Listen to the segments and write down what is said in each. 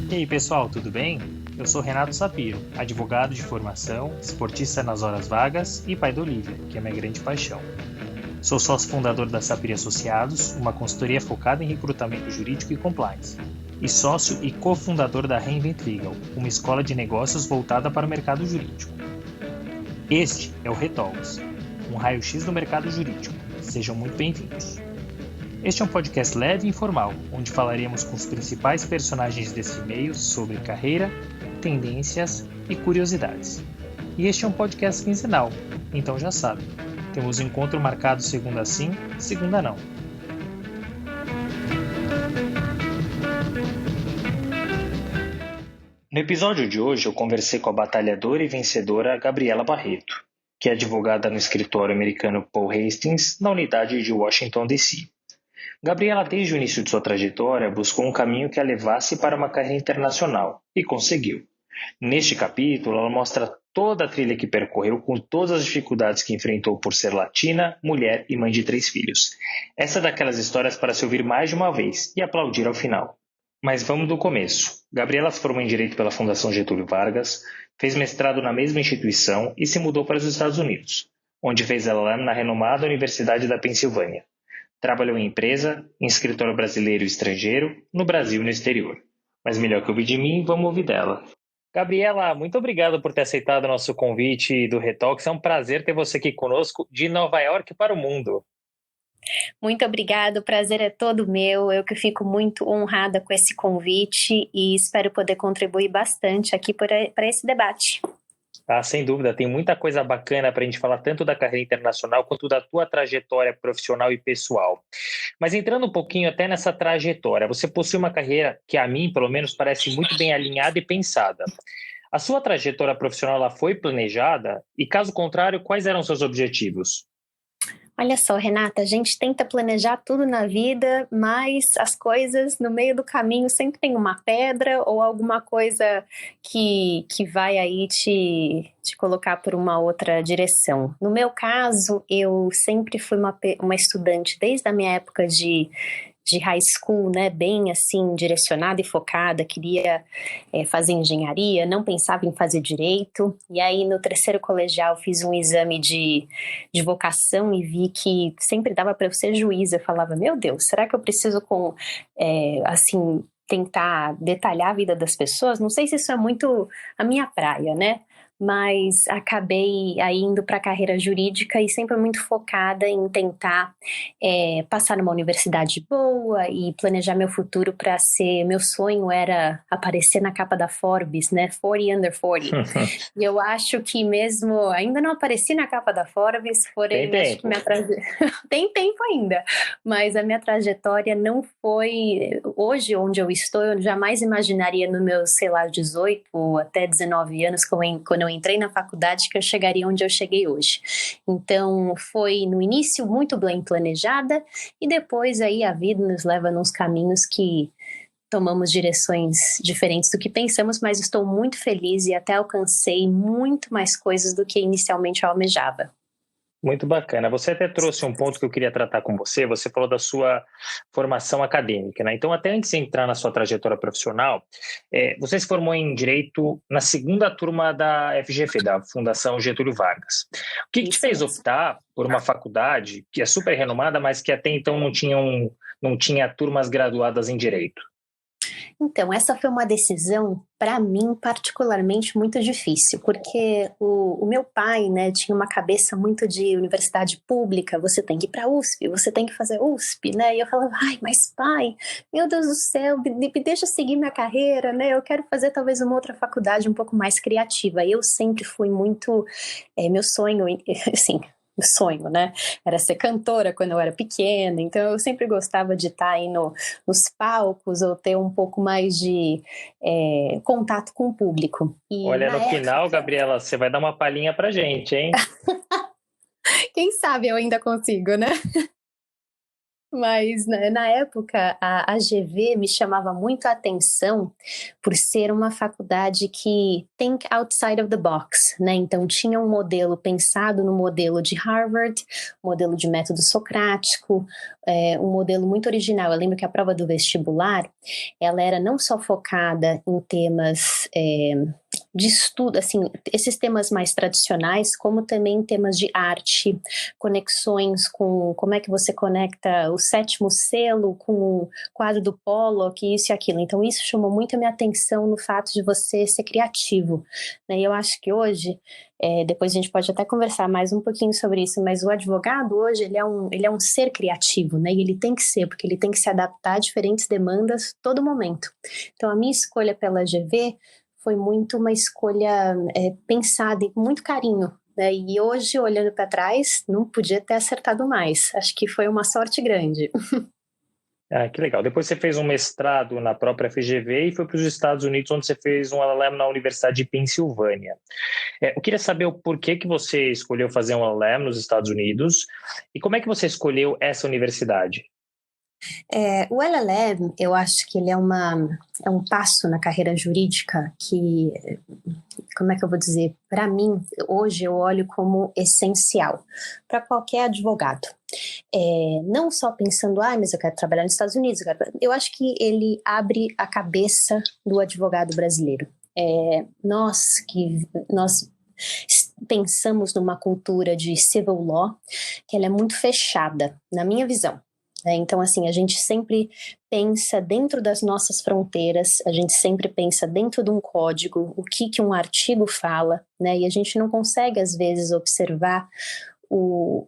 E aí pessoal, tudo bem? Eu sou Renato Sapiro, advogado de formação, esportista nas horas vagas e pai da Olivia, que é minha grande paixão. Sou sócio fundador da Sapiro Associados, uma consultoria focada em recrutamento jurídico e compliance, e sócio e cofundador da Reinvent Legal, uma escola de negócios voltada para o mercado jurídico. Este é o Retalks, um raio-x do mercado jurídico. Sejam muito bem-vindos. Este é um podcast leve e informal, onde falaremos com os principais personagens desse meio sobre carreira, tendências e curiosidades. E este é um podcast quinzenal, então já sabe, temos um encontro marcado segunda sim, segunda não. No episódio de hoje eu conversei com a batalhadora e vencedora Gabriela Barreto, que é advogada no escritório americano Paul Hastings, na unidade de Washington, D.C. Gabriela, desde o início de sua trajetória, buscou um caminho que a levasse para uma carreira internacional, e conseguiu. Neste capítulo, ela mostra toda a trilha que percorreu com todas as dificuldades que enfrentou por ser latina, mulher e mãe de 3 filhos. Essa é daquelas histórias para se ouvir mais de uma vez e aplaudir ao final. Mas vamos do começo. Gabriela se formou em Direito pela Fundação Getúlio Vargas, fez mestrado na mesma instituição e se mudou para os Estados Unidos, onde fez LLM na renomada Universidade da Pensilvânia. Trabalhou em empresa, em escritório brasileiro e estrangeiro, no Brasil e no exterior. Mas melhor que ouvir de mim, vamos ouvir dela. Gabriela, muito obrigado por ter aceitado o nosso convite do Retalks. É um prazer ter você aqui conosco, de Nova York para o mundo. Muito obrigada, o prazer é todo meu. Eu que fico muito honrada com esse convite e espero poder contribuir bastante aqui para esse debate. Sem dúvida, tem muita coisa bacana para a gente falar tanto da carreira internacional quanto da tua trajetória profissional e pessoal. Mas entrando um pouquinho até nessa trajetória, você possui uma carreira que a mim, pelo menos, parece muito bem alinhada e pensada. A sua trajetória profissional ela foi planejada? E caso contrário, quais eram seus objetivos? Olha só, Renata, a gente tenta planejar tudo na vida, mas as coisas no meio do caminho sempre tem uma pedra ou alguma coisa que vai aí te colocar por uma outra direção. No meu caso, eu sempre fui uma estudante desde a minha época de high school, né, bem assim, direcionada e focada, queria fazer engenharia, não pensava em fazer direito, e aí no terceiro colegial fiz um exame de vocação e vi que sempre dava para eu ser juíza. Eu falava, meu Deus, será que eu preciso assim, tentar detalhar a vida das pessoas? Não sei se isso é muito a minha praia, né? Mas acabei aí indo para a carreira jurídica e sempre muito focada em tentar passar numa universidade boa e planejar meu futuro para ser... Meu sonho era aparecer na capa da Forbes, né? 40 Under 40. E eu acho que mesmo... Ainda não apareci na capa da Forbes, porém... Tem tempo. Tem tempo ainda. Mas a minha trajetória não foi... Hoje, onde eu estou, eu jamais imaginaria nos meus, 18 ou até 19 anos, quando eu entrei na faculdade, que eu chegaria onde eu cheguei hoje. Então, foi no início muito bem planejada e depois aí a vida nos leva nos caminhos que tomamos direções diferentes do que pensamos, mas estou muito feliz e até alcancei muito mais coisas do que inicialmente eu almejava. Muito bacana. Você até trouxe um ponto que eu queria tratar com você. Você falou da sua formação acadêmica, né? Então, até antes de entrar na sua trajetória profissional, você se formou em Direito na segunda turma da FGV, da Fundação Getúlio Vargas. O que te fez optar por uma faculdade que é super renomada, mas que até então não tinha turmas graduadas em Direito? Então, essa foi uma decisão, para mim, particularmente muito difícil, porque o meu pai, né, tinha uma cabeça muito de universidade pública, você tem que ir para a USP, você tem que fazer USP, né, e eu falava, ai, mas pai, meu Deus do céu, me deixa seguir minha carreira, né, eu quero fazer talvez uma outra faculdade um pouco mais criativa. Eu sempre fui muito, meu sonho, assim... O sonho, né? Era ser cantora quando eu era pequena, então eu sempre gostava de estar aí nos palcos ou ter um pouco mais de contato com o público. E olha, no final, Gabriela, você vai dar uma palhinha pra gente, hein? Quem sabe eu ainda consigo, né? Mas né, na época a GV me chamava muito a atenção por ser uma faculdade que think outside of the box, né? Então tinha um modelo pensado no modelo de Harvard, modelo de método socrático, um modelo muito original. Eu lembro que a prova do vestibular, ela era não só focada em temas de estudo, assim, esses temas mais tradicionais, como também temas de arte, conexões com como é que você conecta o sétimo selo com o quadro do Pollock, isso e aquilo. Então isso chamou muito a minha atenção no fato de você ser criativo, né? E eu acho que hoje, depois a gente pode até conversar mais um pouquinho sobre isso, mas o advogado hoje, ele é um ser criativo, né? E ele tem que ser, porque ele tem que se adaptar a diferentes demandas todo momento. Então a minha escolha pela GV foi muito uma escolha pensada e com muito carinho, né? E hoje, olhando para trás, não podia ter acertado mais. Acho que foi uma sorte grande. Ah, que legal. Depois você fez um mestrado na própria FGV e foi para os Estados Unidos, onde você fez um LLM na Universidade de Pensilvânia. Eu queria saber o porquê que você escolheu fazer um LLM nos Estados Unidos e como é que você escolheu essa universidade? O LLM, eu acho que ele é um passo na carreira jurídica que, como é que eu vou dizer? Para mim, hoje eu olho como essencial para qualquer advogado. Não só pensando, mas eu quero trabalhar nos Estados Unidos. Eu acho que ele abre a cabeça do advogado brasileiro. Nós pensamos numa cultura de civil law que ela é muito fechada, na minha visão. Então, assim, a gente sempre pensa dentro das nossas fronteiras, a gente sempre pensa dentro de um código, o que um artigo fala, né? E a gente não consegue, às vezes, observar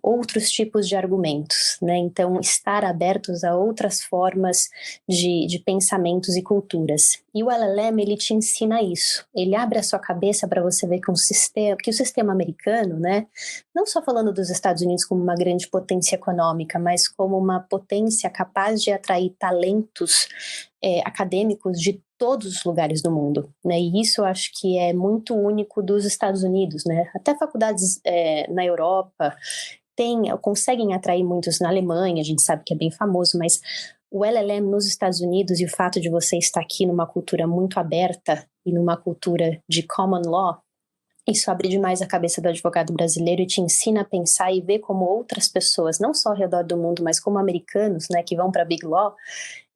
outros tipos de argumentos, né? Então, estar abertos a outras formas de pensamentos e culturas. E o LLM, ele te ensina isso. Ele abre a sua cabeça para você ver que o sistema americano, né? Não só falando dos Estados Unidos como uma grande potência econômica, mas como uma potência capaz de atrair talentos acadêmicos de todos os lugares do mundo, né? E isso eu acho que é muito único dos Estados Unidos, né? Até faculdades na Europa conseguem atrair muitos na Alemanha, a gente sabe que é bem famoso, mas o LLM nos Estados Unidos e o fato de você estar aqui numa cultura muito aberta e numa cultura de common law, isso abre demais a cabeça do advogado brasileiro e te ensina a pensar e ver como outras pessoas, não só ao redor do mundo, mas como americanos, né, que vão para Big Law,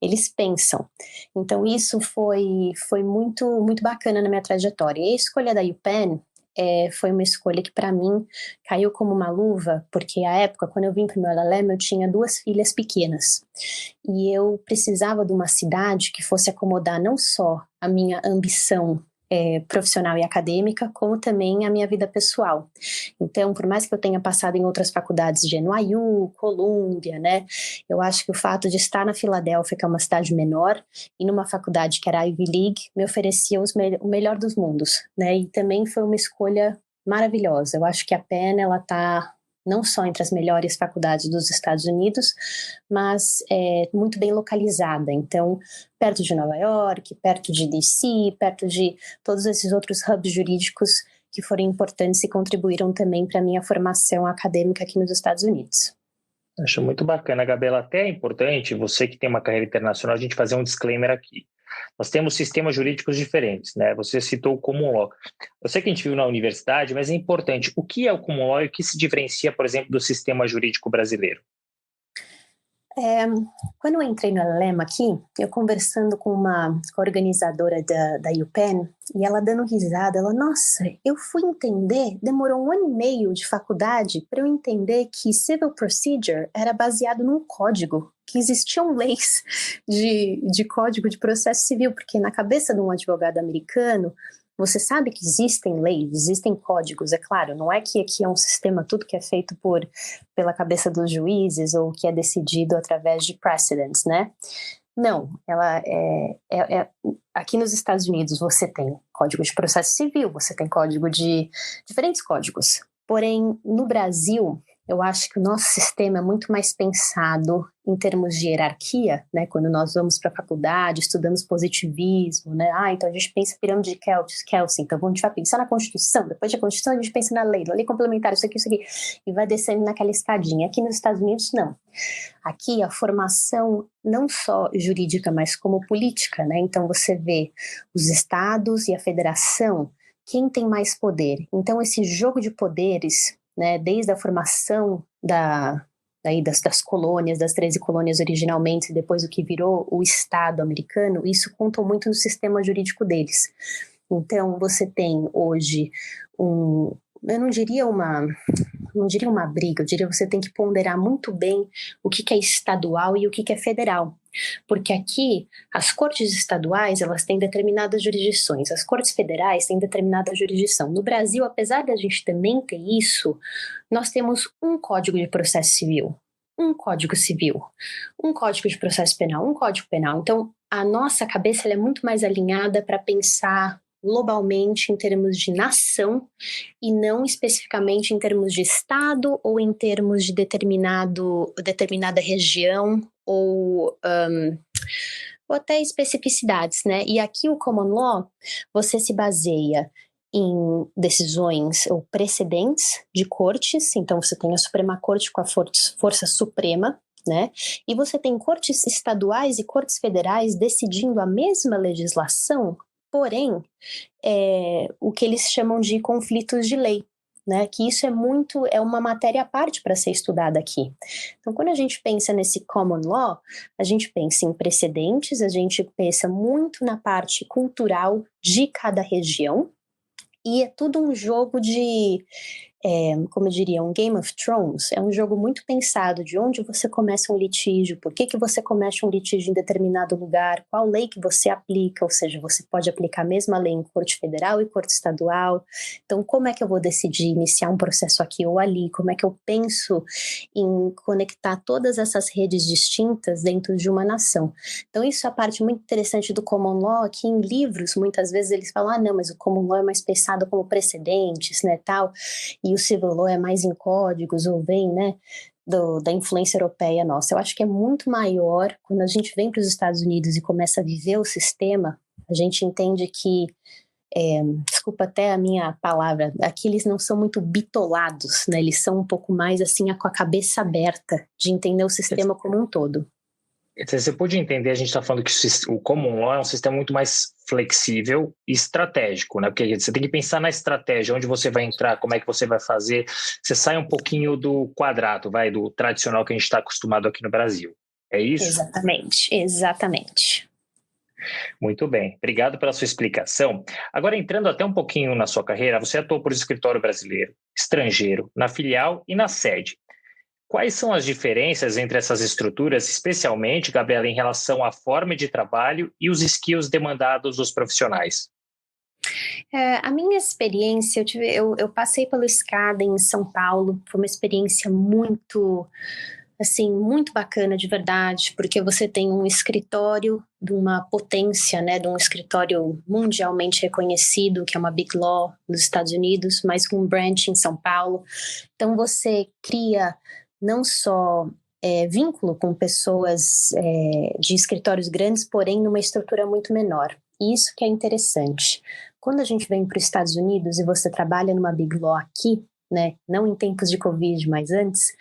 eles pensam. Então isso foi muito, muito bacana na minha trajetória. E a escolha da UPenn foi uma escolha que para mim caiu como uma luva, porque à época, quando eu vim para o meu LLM, eu tinha 2 filhas pequenas. E eu precisava de uma cidade que fosse acomodar não só a minha ambição profissional e acadêmica, como também a minha vida pessoal. Então, por mais que eu tenha passado em outras faculdades de NYU, Columbia, né, eu acho que o fato de estar na Filadélfia, que é uma cidade menor, e numa faculdade que era Ivy League, me oferecia o melhor dos mundos, né, e também foi uma escolha maravilhosa. Eu acho que a Penn, ela está não só entre as melhores faculdades dos Estados Unidos, mas muito bem localizada. Então, perto de Nova York, perto de DC, perto de todos esses outros hubs jurídicos que foram importantes e contribuíram também para a minha formação acadêmica aqui nos Estados Unidos. Acho muito bacana, Gabriela. Até é importante, você que tem uma carreira internacional, a gente fazer um disclaimer aqui. Nós temos sistemas jurídicos diferentes, né? Você citou o common law. Eu sei que a gente viu na universidade, mas é importante. O que é o common law e o que se diferencia, por exemplo, do sistema jurídico brasileiro? Quando eu entrei no LLM aqui, eu conversando com a organizadora da UPenn, e ela dando risada, ela, nossa, eu fui entender, demorou 1 ano e meio de faculdade para eu entender que civil procedure era baseado num código, que existiam leis de código de processo civil, porque na cabeça de um advogado americano, você sabe que existem leis, existem códigos, é claro, não é que aqui é um sistema tudo que é feito pela cabeça dos juízes ou que é decidido através de precedents, né? Não, ela aqui nos Estados Unidos você tem código de processo civil, você tem código de diferentes códigos. Porém, no Brasil, Eu acho que o nosso sistema é muito mais pensado em termos de hierarquia, né? Quando nós vamos para a faculdade, estudamos positivismo, né? Então a gente pensa pirâmide de Kelsen, então a gente vai pensar na Constituição, depois da Constituição a gente pensa na lei complementar, isso aqui, e vai descendo naquela escadinha. Aqui nos Estados Unidos, não. Aqui a formação não só jurídica, mas como política, né? Então você vê os estados e a federação, quem tem mais poder? Então esse jogo de poderes, né, desde a formação das colônias, das 13 colônias originalmente, depois o que virou o Estado americano, isso conta muito no sistema jurídico deles. Então, você tem hoje eu não diria uma briga, eu diria que você tem que ponderar muito bem o que é estadual e o que é federal. Porque aqui, as cortes estaduais, elas têm determinadas jurisdições, as cortes federais têm determinada jurisdição. No Brasil, apesar da gente também ter isso, nós temos um Código de Processo Civil, um Código Civil, um Código de Processo Penal, um Código Penal. Então, a nossa cabeça ela é muito mais alinhada para pensar globalmente em termos de nação e não especificamente em termos de estado ou em termos de determinada região ou até especificidades, né? E aqui o Common Law, você se baseia em decisões ou precedentes de cortes, então você tem a Suprema Corte com a Força Suprema, né? E você tem cortes estaduais e cortes federais decidindo a mesma legislação, porém, o que eles chamam de conflitos de lei, né? Que isso é uma matéria à parte para ser estudada aqui. Então, quando a gente pensa nesse common law, a gente pensa em precedentes, a gente pensa muito na parte cultural de cada região, e é tudo um jogo de, como eu diria, um Game of Thrones. É um jogo muito pensado de onde você começa um litígio, por que você começa um litígio em determinado lugar, qual lei que você aplica, ou seja, você pode aplicar a mesma lei em corte federal e corte estadual. Então, como é que eu vou decidir iniciar um processo aqui ou ali? Como é que eu penso em conectar todas essas redes distintas dentro de uma nação? Então, isso é a parte muito interessante do Common Law, que em livros, muitas vezes eles falam, não, mas o Common Law é mais pensado como precedentes, né, tal, e o Civil Law é mais em códigos, ou vem, né, da influência europeia nossa. Eu acho que é muito maior, quando a gente vem para os Estados Unidos e começa a viver o sistema, a gente entende que, desculpa até a minha palavra, aqui eles não são muito bitolados, né, eles são um pouco mais assim, com a cabeça aberta, de entender o sistema como um todo. Você pode entender, a gente está falando que o Common Law é um sistema muito mais flexível e estratégico, né? Porque você tem que pensar na estratégia, onde você vai entrar, como é que você vai fazer. Você sai um pouquinho do quadrado, do tradicional que a gente está acostumado aqui no Brasil. É isso? Exatamente. Muito bem, obrigado pela sua explicação. Agora, entrando até um pouquinho na sua carreira, você atuou por escritório brasileiro, estrangeiro, na filial e na sede. Quais são as diferenças entre essas estruturas, especialmente, Gabriela, em relação à forma de trabalho e os skills demandados dos profissionais? A minha experiência, eu passei pelo SCADA em São Paulo, foi uma experiência muito, assim, muito bacana de verdade, porque você tem um escritório de uma potência, né, de um escritório mundialmente reconhecido, que é uma Big Law nos Estados Unidos, mas com um branch em São Paulo. Então você cria não só vínculo com pessoas de escritórios grandes, porém numa estrutura muito menor. Isso que é interessante. Quando a gente vem para os Estados Unidos e você trabalha numa Big Law aqui, né, não em tempos de Covid, mas antes,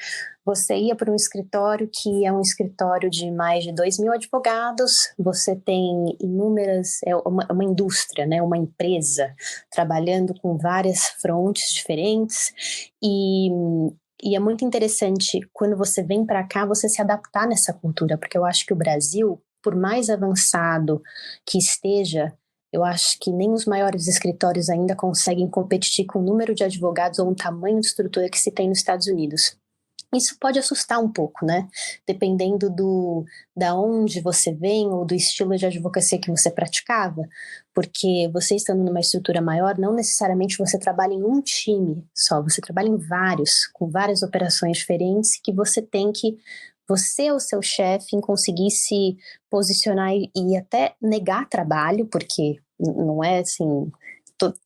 você ia para um escritório que é um escritório de mais de 2.000 advogados, você tem inúmeras, uma indústria, né, uma empresa trabalhando com várias frontes diferentes e é muito interessante quando você vem para cá você se adaptar nessa cultura, porque eu acho que o Brasil, por mais avançado que esteja, eu acho que nem os maiores escritórios ainda conseguem competir com o número de advogados ou o tamanho de estrutura que se tem nos Estados Unidos. Isso pode assustar um pouco, né? Dependendo da onde você vem ou do estilo de advocacia que você praticava, porque você estando numa estrutura maior, não necessariamente você trabalha em um time só, você trabalha em vários, com várias operações diferentes que você tem que você é o seu chefe em conseguir se posicionar e até negar trabalho, porque não é assim,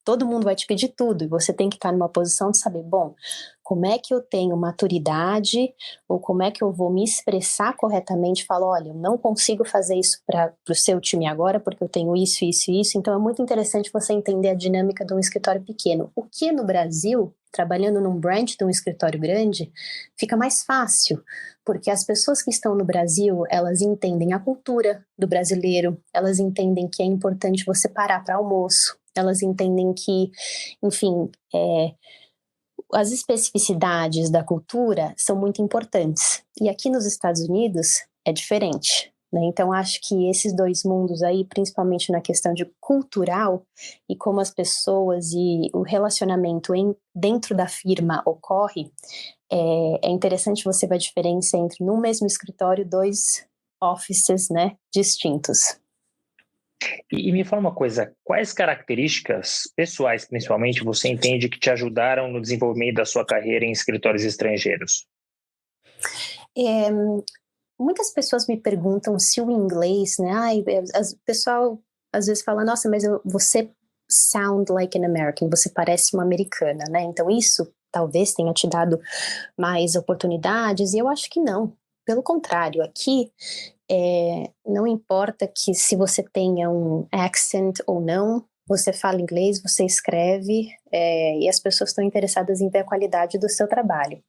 todo mundo vai te pedir tudo, e você tem que estar numa posição de saber, bom, como é que eu tenho maturidade, ou como é que eu vou me expressar corretamente, falo, olha, eu não consigo fazer isso para o seu time agora, porque eu tenho isso, isso e isso, então é muito interessante você entender a dinâmica de um escritório pequeno. O que no Brasil, trabalhando num branch de um escritório grande, fica mais fácil, porque as pessoas que estão no Brasil, elas entendem a cultura do brasileiro, elas entendem que é importante você parar para almoço, elas entendem que, enfim, as especificidades da cultura são muito importantes. E aqui nos Estados Unidos é diferente, né? Então, acho que esses dois mundos aí, principalmente na questão de cultural e como as pessoas e o relacionamento dentro da firma ocorre, é interessante você ver a diferença entre, no mesmo escritório, dois offices, né, distintos. E me fala uma coisa, quais características pessoais, principalmente, você entende que te ajudaram no desenvolvimento da sua carreira em escritórios estrangeiros? Muitas pessoas me perguntam se o inglês, né? O pessoal às vezes fala, nossa, mas você sound like an American, você parece uma americana, né? Então isso talvez tenha te dado mais oportunidades, e eu acho que não. Pelo contrário, aqui não importa que se você tenha um accent ou não, você fala inglês, você escreve, e as pessoas estão interessadas em ver a qualidade do seu trabalho.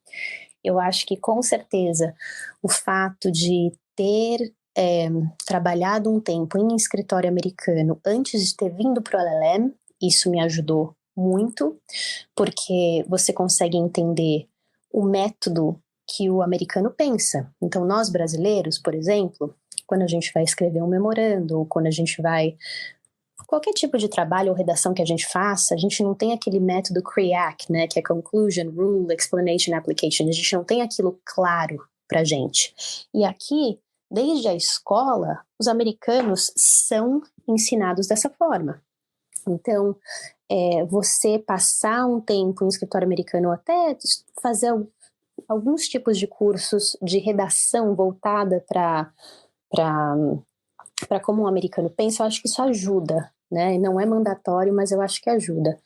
Eu acho que, com certeza, o fato de ter trabalhado um tempo em escritório americano antes de ter vindo para o LLM, isso me ajudou muito, porque você consegue entender o método que o americano pensa. Então, nós brasileiros, por exemplo, quando a gente vai escrever um memorando, ou quando a gente vai... Qualquer tipo de trabalho ou redação que a gente faça, a gente não tem aquele método CREAC, né, que é Conclusion, Rule, Explanation, Application. A gente não tem aquilo claro pra gente. E aqui, desde a escola, os americanos são ensinados dessa forma. Então, você passar um tempo em escritório americano, ou até fazer alguns tipos de cursos de redação voltada para como um americano pensa, eu acho que isso ajuda, né? Não é mandatório, mas eu acho que ajuda.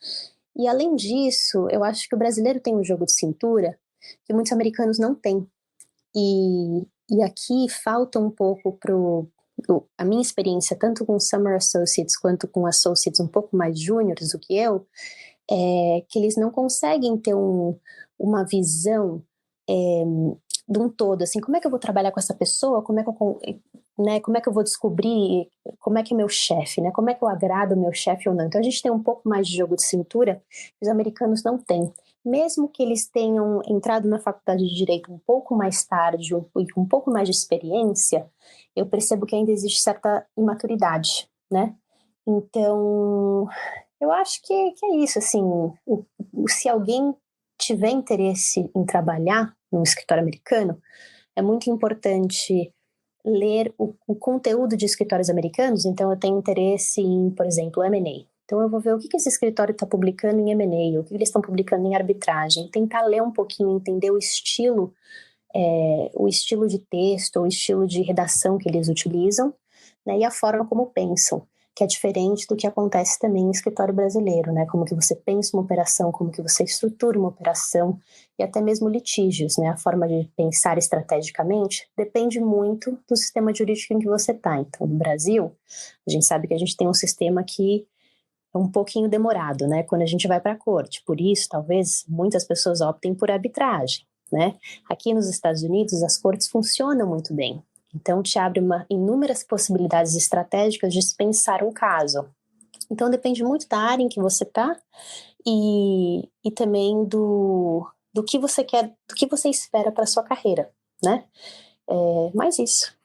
E além disso, eu acho que o brasileiro tem um jogo de cintura que muitos americanos não têm. E aqui falta um pouco a minha experiência, tanto com Summer Associates quanto com Associates um pouco mais júniores do que eu, que eles não conseguem ter uma visão de um todo, assim, como é que eu vou trabalhar com essa pessoa, como é que eu vou descobrir como é que é meu chefe, né, como é que eu agrado o meu chefe ou não. Então a gente tem um pouco mais de jogo de cintura que os americanos não têm. Mesmo que eles tenham entrado na faculdade de Direito um pouco mais tarde e com um pouco mais de experiência, eu percebo que ainda existe certa imaturidade, né? Então, eu acho que é isso, assim, se alguém tiver interesse em trabalhar no escritório americano, é muito importante ler o conteúdo de escritórios americanos. Então, eu tenho interesse em, por exemplo, M&A. Então, eu vou ver o que esse escritório está publicando em M&A, o que eles estão publicando em arbitragem, tentar ler um pouquinho, entender o estilo de texto, o estilo de redação que eles utilizam, né, e a forma como pensam, que é diferente do que acontece também em escritório brasileiro, né, como que você pensa uma operação, como que você estrutura uma operação, e até mesmo litígios, né, a forma de pensar estrategicamente depende muito do sistema jurídico em que você está. Então, no Brasil, a gente sabe que a gente tem um sistema que é um pouquinho demorado, né, quando a gente vai para a corte. Por isso, talvez, muitas pessoas optem por arbitragem, né? Aqui nos Estados Unidos, as cortes funcionam muito bem. Então, te abre inúmeras possibilidades estratégicas de se pensar um caso. Então, depende muito da área em que você está e também do que você quer, do que você espera para a sua carreira, né? Mais isso.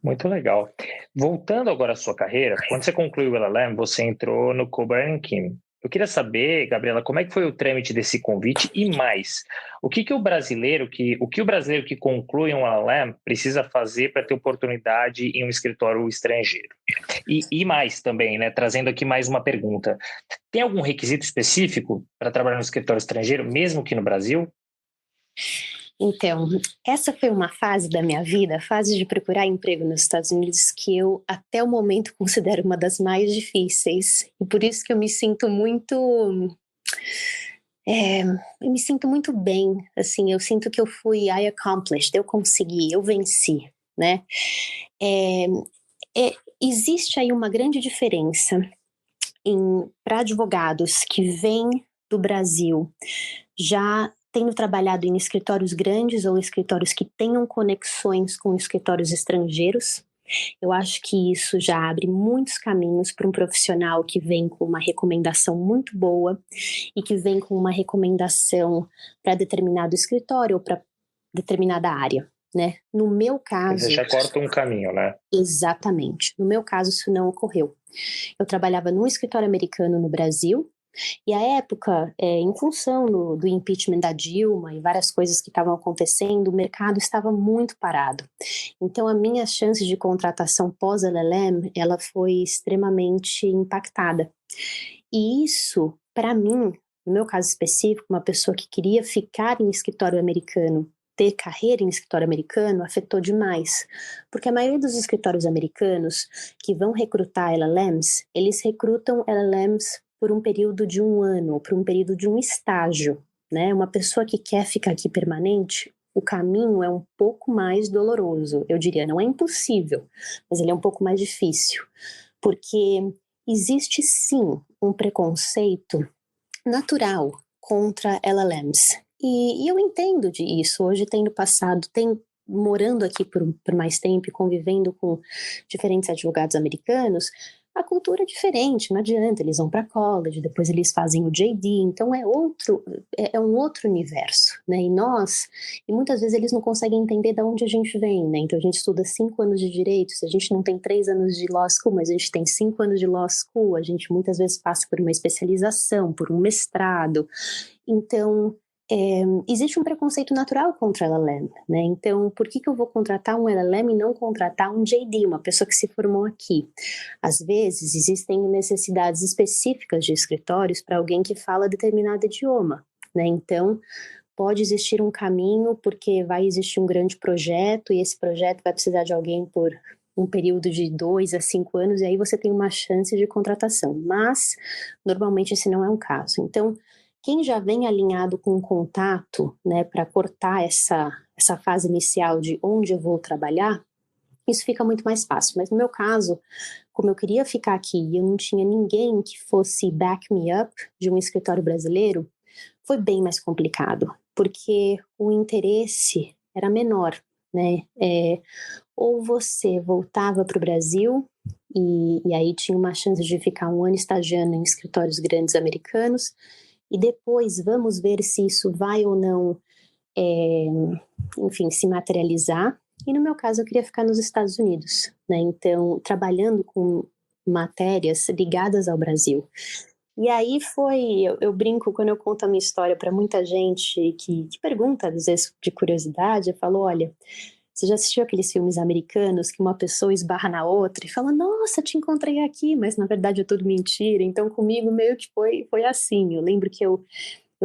Muito legal. Voltando agora à sua carreira, quando você concluiu o LLM, você entrou no Coburn & Kim. Eu queria saber, Gabriela, como é que foi o trâmite desse convite e mais, o que o brasileiro que conclui um LLM precisa fazer para ter oportunidade em um escritório estrangeiro? E mais também, né, trazendo aqui mais uma pergunta, tem algum requisito específico para trabalhar no escritório estrangeiro, mesmo que no Brasil? Então, essa foi uma fase da minha vida, a fase de procurar emprego nos Estados Unidos, que eu, até o momento, considero uma das mais difíceis. E por isso que eu me sinto muito... eu me sinto muito bem, assim, eu sinto que I accomplished, eu consegui, eu venci, né? É, existe aí uma grande diferença para advogados que vêm do Brasil já tendo trabalhado em escritórios grandes ou escritórios que tenham conexões com escritórios estrangeiros. Eu acho que isso já abre muitos caminhos para um profissional que vem com uma recomendação muito boa e que vem com uma recomendação para determinado escritório ou para determinada área, né? No meu caso... Você já corta um caminho, né? Exatamente. No meu caso, isso não ocorreu. Eu trabalhava num escritório americano no Brasil, e à época, em função do impeachment da Dilma e várias coisas que estavam acontecendo, o mercado estava muito parado. Então, a minha chance de contratação pós-LLM, ela foi extremamente impactada. E isso, para mim, no meu caso específico, uma pessoa que queria ficar em escritório americano, ter carreira em escritório americano, afetou demais. Porque a maioria dos escritórios americanos que vão recrutar LLMs, eles recrutam LLMs por um período de 1 ano, por um período de um estágio, né? Uma pessoa que quer ficar aqui permanente, o caminho é um pouco mais doloroso. Eu diria, não é impossível, mas ele é um pouco mais difícil. Porque existe sim um preconceito natural contra LLMs. E eu entendo disso. Hoje, morando aqui por mais tempo e convivendo com diferentes advogados americanos, a cultura é diferente, não adianta, eles vão para college, depois eles fazem o JD, então é um outro universo, né? E muitas vezes eles não conseguem entender de onde a gente vem, né? Então a gente estuda 5 anos de direito, se a gente não tem 3 anos de law school, mas a gente tem 5 anos de law school, a gente muitas vezes passa por uma especialização, por um mestrado, então... existe um preconceito natural contra LLM, né? Então, por que eu vou contratar um LLM e não contratar um JD, uma pessoa que se formou aqui? Às vezes, existem necessidades específicas de escritórios para alguém que fala determinado idioma, né? Então, pode existir um caminho porque vai existir um grande projeto e esse projeto vai precisar de alguém por um período de 2 a 5 anos e aí você tem uma chance de contratação. Mas, normalmente, esse não é um caso. Então, quem já vem alinhado com um contato, né, para cortar essa fase inicial de onde eu vou trabalhar, isso fica muito mais fácil. Mas no meu caso, como eu queria ficar aqui e eu não tinha ninguém que fosse back me up de um escritório brasileiro, foi bem mais complicado, porque o interesse era menor, né? Ou você voltava para o Brasil e aí tinha uma chance de ficar 1 ano estagiando em escritórios grandes americanos, e depois vamos ver se isso vai ou não, enfim, se materializar. E no meu caso, eu queria ficar nos Estados Unidos, né? Então, trabalhando com matérias ligadas ao Brasil. E aí eu brinco quando eu conto a minha história para muita gente que pergunta, às vezes de curiosidade, eu falo, olha, você já assistiu aqueles filmes americanos que uma pessoa esbarra na outra e fala, nossa, te encontrei aqui, mas na verdade é tudo mentira. Então comigo meio que foi assim. Eu lembro que eu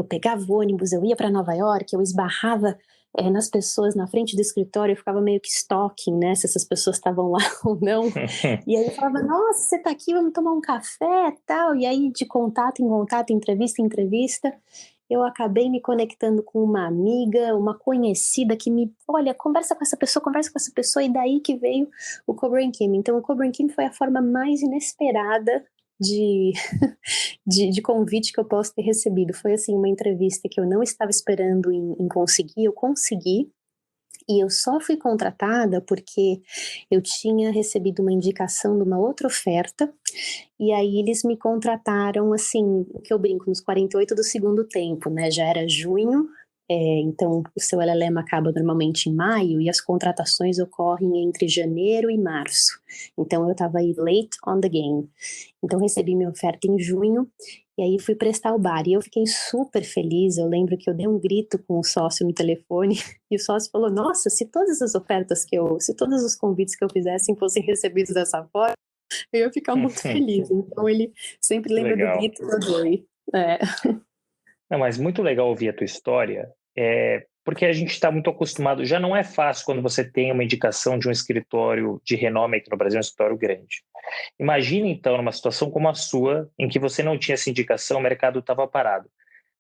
pegava o ônibus, eu ia para Nova York, eu esbarrava nas pessoas na frente do escritório, eu ficava meio que stalking, né, se essas pessoas estavam lá ou não. E aí eu falava, nossa, você tá aqui, vamos tomar um café e tal. E aí de contato em contato, entrevista em entrevista, eu acabei me conectando com uma amiga, uma conhecida que olha, conversa com essa pessoa, e daí que veio o Cobra Kim. Então o Cobra Kim foi a forma mais inesperada de convite que eu posso ter recebido. Foi assim, uma entrevista que eu não estava esperando em conseguir, eu consegui, e eu só fui contratada porque eu tinha recebido uma indicação de uma outra oferta, e aí eles me contrataram, assim, o que eu brinco, nos 48 do segundo tempo, né? Já era junho, então o seu LLM acaba normalmente em maio, e as contratações ocorrem entre janeiro e março. Então eu estava aí late on the game. Então recebi minha oferta em junho, e aí fui prestar o bar, e eu fiquei super feliz. Eu lembro que eu dei um grito com o sócio no telefone, e o sócio falou, nossa, se todas as ofertas se todos os convites que eu fizessem fossem recebidos dessa forma, eu ia ficar muito feliz. Então ele sempre lembra do grito que eu dei. Não, mas muito legal ouvir a tua história, porque a gente está muito acostumado, já não é fácil quando você tem uma indicação de um escritório de renome aqui no Brasil, um escritório grande. Imagine, então, numa situação como a sua, em que você não tinha essa indicação, o mercado estava parado.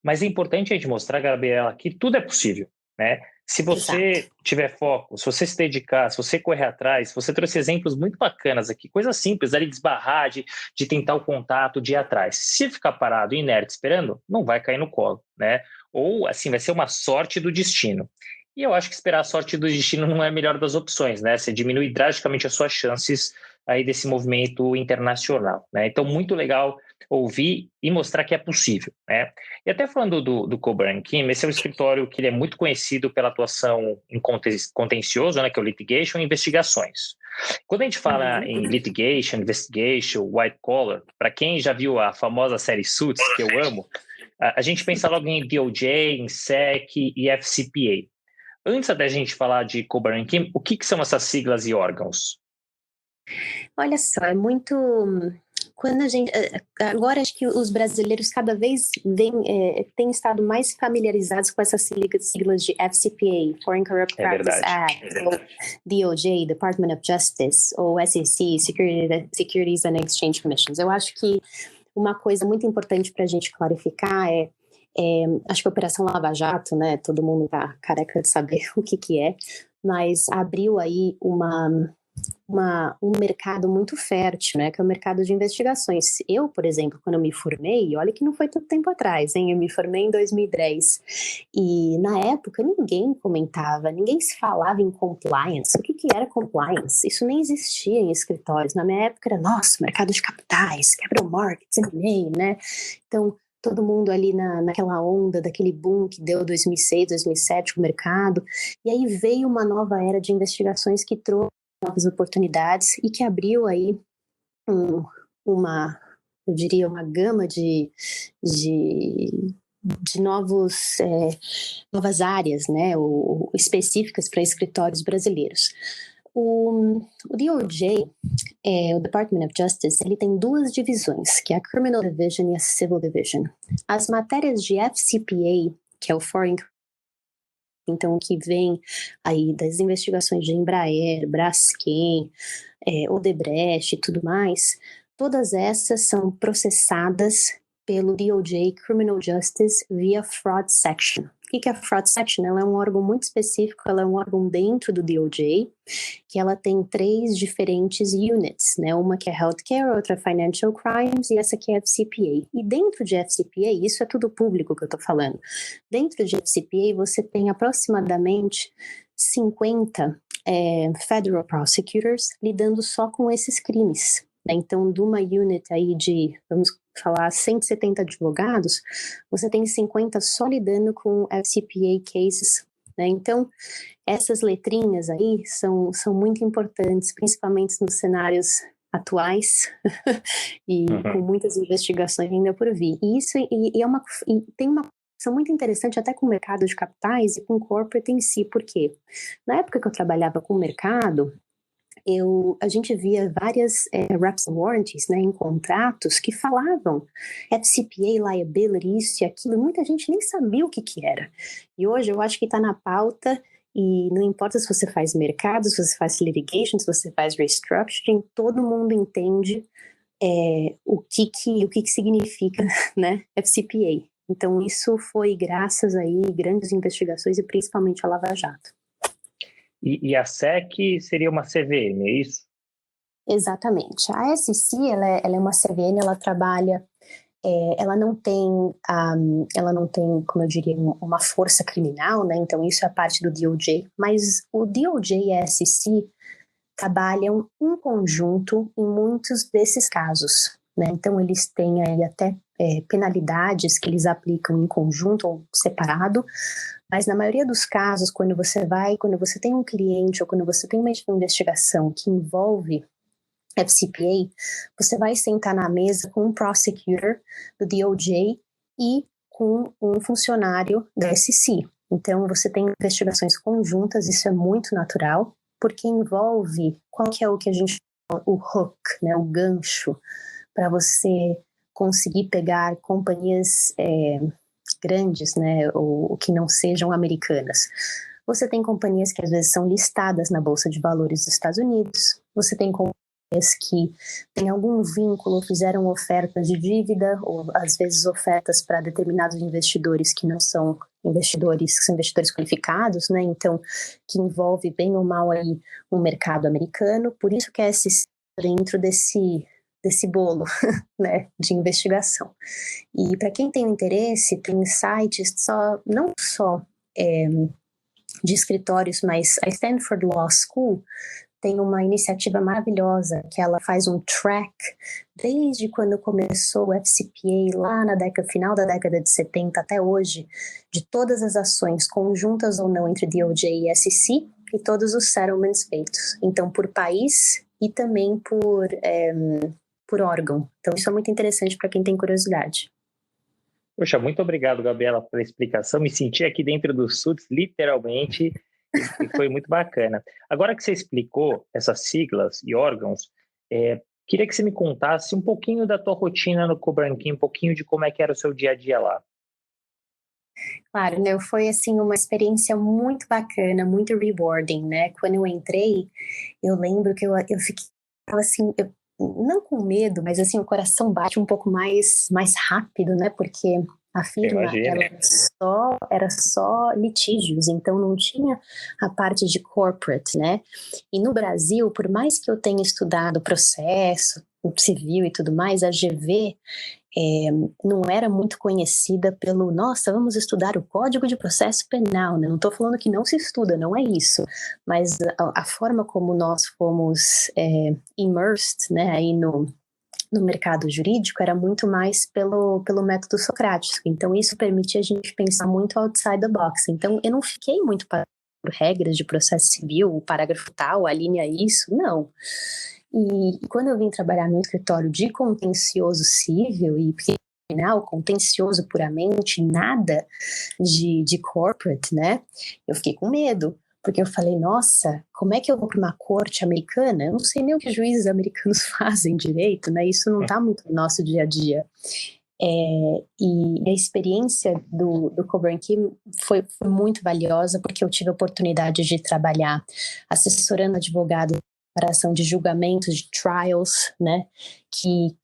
Mas é importante a gente mostrar, Gabriela, que tudo é possível, né? Se você Exato. tiver foco, se você se dedicar, se você correr atrás, você trouxe exemplos muito bacanas aqui, coisas simples, ali de esbarrar, de tentar o contato, de ir atrás. Se ficar parado, inerte, esperando, não vai cair no colo, né? Ou, assim, vai ser uma sorte do destino. E eu acho que esperar a sorte do destino não é a melhor das opções, né? Você diminui drasticamente as suas chances aí desse movimento internacional, né? Então, muito legal ouvir e mostrar que é possível, né? E até falando do Coburn Kim, esse é um escritório que ele é muito conhecido pela atuação em contencioso, né, que é o litigation e investigações. Quando a gente fala em litigation, investigation, white collar, para quem já viu a famosa série Suits, que eu amo, a gente pensa logo em DOJ, em SEC e FCPA. Antes da gente falar de Coburn Kim, o que são essas siglas e órgãos? Olha só, é muito. Quando a gente. Agora, acho que os brasileiros cada vez têm estado mais familiarizados com essas siglas de FCPA, Foreign Corrupt Practice Act, ou DOJ, Department of Justice, ou SEC, Securities and Exchange Commissions. Eu acho que uma coisa muito importante para a gente clarificar acho que a Operação Lava Jato, né? Todo mundo está careca de saber o que é, mas abriu aí um mercado muito fértil, né, que é o mercado de investigações. Eu, por exemplo, quando eu me formei, olha que não foi tanto tempo atrás, hein? Eu me formei em 2010 e na época ninguém comentava, ninguém se falava em compliance. O que era compliance? Isso nem existia em escritórios. Na minha época era, nossa, mercado de capitais, capital markets, M&A, né? Então, todo mundo ali naquela onda, daquele boom que deu 2006, 2007 o mercado, e aí veio uma nova era de investigações que trouxe novas oportunidades e que abriu aí eu diria, uma gama de novas áreas, né, específicas para escritórios brasileiros. O DOJ, o Department of Justice, ele tem duas divisões, que é a Criminal Division e a Civil Division. As matérias de FCPA, que é o Foreign, então o que vem aí das investigações de Embraer, Braskem, Odebrecht e tudo mais, todas essas são processadas pelo DOJ Criminal Justice via Fraud Section. O que é a Fraud Section? Ela é um órgão muito específico, ela é um órgão dentro do DOJ, que ela tem 3 diferentes units, né? Uma que é Healthcare, outra é Financial Crimes e essa aqui é FCPA. E dentro de FCPA, isso é tudo público que eu tô falando, dentro de FCPA você tem aproximadamente 50 federal prosecutors lidando só com esses crimes. Então, de uma unit aí de, vamos falar, 170 advogados, você tem 50 só lidando com FCPA cases, né? Então, essas letrinhas aí são muito importantes, principalmente nos cenários atuais e com muitas investigações ainda por vir. E isso tem uma questão muito interessante até com o mercado de capitais e com o corporate em si, porque na época que eu trabalhava com o mercado, a gente via várias reps and warranties, né, em contratos que falavam FCPA, liability, isso e aquilo, e muita gente nem sabia o que era. E hoje eu acho que está na pauta, e não importa se você faz mercado, se você faz litigation, se você faz restructuring, todo mundo entende o que significa, né, FCPA. Então isso foi graças aí grandes investigações e principalmente a Lava Jato. E a SEC seria uma CVM, é isso? Exatamente. A SEC, ela é uma CVM, ela trabalha, ela não tem, como eu diria, uma força criminal, né? Então isso é a parte do DOJ, mas o DOJ e a SEC trabalham em conjunto em muitos desses casos, né? Então eles têm aí até penalidades que eles aplicam em conjunto ou separado, mas na maioria dos casos, quando você tem um cliente ou quando você tem uma investigação que envolve FCPA, você vai sentar na mesa com um prosecutor do DOJ e com um funcionário da SEC. Então, você tem investigações conjuntas, isso é muito natural, porque envolve qual que é o que a gente chama o hook, né, o gancho, para você conseguir pegar companhias grandes, né, ou que não sejam americanas. Você tem companhias que às vezes são listadas na Bolsa de Valores dos Estados Unidos, você tem companhias que têm algum vínculo, fizeram ofertas de dívida, ou às vezes ofertas para determinados investidores que não são investidores, que são investidores qualificados, né, então que envolve bem ou mal aí o mercado americano, por isso que é esse dentro desse bolo, né, de investigação. E para quem tem interesse, tem sites não só de escritórios, mas a Stanford Law School tem uma iniciativa maravilhosa que ela faz um track desde quando começou o FCPA lá final da década de 70 até hoje, de todas as ações conjuntas ou não entre DOJ e SEC e todos os settlements feitos. Então, por país e também por órgão. Então, isso é muito interessante para quem tem curiosidade. Poxa, muito obrigado, Gabriela, pela explicação. Me senti aqui dentro do SUTS, literalmente, e foi muito bacana. Agora que você explicou essas siglas e órgãos, queria que você me contasse um pouquinho da tua rotina no Coburn King, um pouquinho de como é que era o seu dia a dia lá. Claro, né, foi assim uma experiência muito bacana, muito rewarding, né? Quando eu entrei, eu lembro que eu fiquei assim, não com medo, mas assim, o coração bate um pouco mais rápido, né? Porque a firma era só litígios, então não tinha a parte de corporate, né? E no Brasil, por mais que eu tenha estudado processo, o civil e tudo mais, a GV não era muito conhecida pelo, nossa, vamos estudar o Código de Processo Penal, né? Não estou falando que não se estuda, não é isso, mas a forma como nós fomos immersed, né, aí no mercado jurídico era muito mais pelo método socrático, então isso permitia a gente pensar muito outside the box, então eu não fiquei muito por regras de processo civil, o parágrafo tal, a linha isso, não. E quando eu vim trabalhar no escritório de contencioso civil e penal, contencioso puramente, nada de corporate, né? Eu fiquei com medo, porque eu falei, nossa, como é que eu vou para uma corte americana? Eu não sei nem o que juízes americanos fazem direito, né? Isso não está muito no nosso dia a dia. E a experiência do Coburn King foi muito valiosa, porque eu tive a oportunidade de trabalhar assessorando advogados preparação de julgamentos, de trials, né, que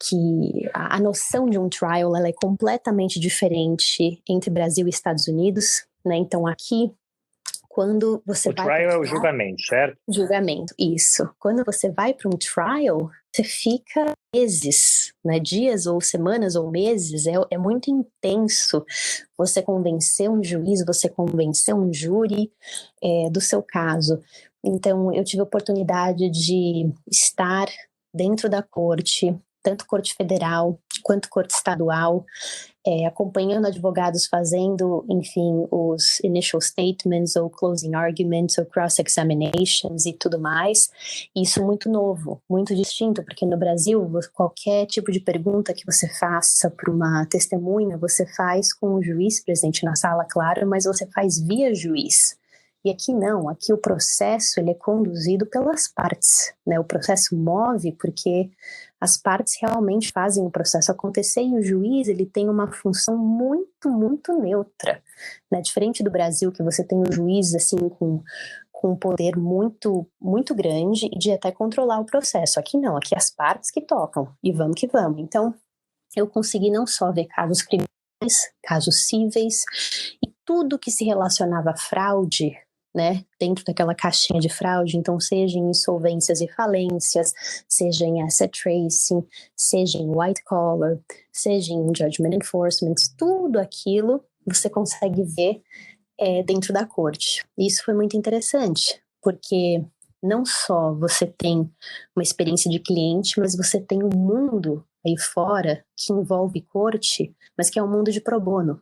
a noção de um trial ela é completamente diferente entre Brasil e Estados Unidos, né, então aqui, quando você vai... O trial é o julgamento, certo? Julgamento, isso. Quando você vai para um trial, você fica meses, né, dias ou semanas ou meses, é muito intenso você convencer um juiz, você convencer um júri do seu caso. Então, eu tive a oportunidade de estar dentro da corte, tanto corte federal quanto corte estadual, acompanhando advogados fazendo, enfim, os initial statements ou closing arguments ou cross-examinations e tudo mais. Isso muito novo, muito distinto, porque no Brasil, qualquer tipo de pergunta que você faça para uma testemunha, você faz com o juiz presente na sala, claro, mas você faz via juiz. E aqui não, aqui o processo ele é conduzido pelas partes, né? O processo move porque as partes realmente fazem o processo acontecer e o juiz ele tem uma função muito, muito neutra, né? Diferente do Brasil, que você tem o juiz assim com um poder muito, muito grande e de até controlar o processo. Aqui não, aqui as partes que tocam e vamos que vamos. Então, eu consegui não só ver casos criminais, casos cíveis e tudo que se relacionava a fraude, né, dentro daquela caixinha de fraude, então seja em insolvências e falências, seja em asset tracing, seja em white collar, seja em judgment enforcement, tudo aquilo você consegue ver dentro da corte. Isso foi muito interessante, porque não só você tem uma experiência de cliente, mas você tem um mundo aí fora que envolve corte, mas que é um mundo de pro bono.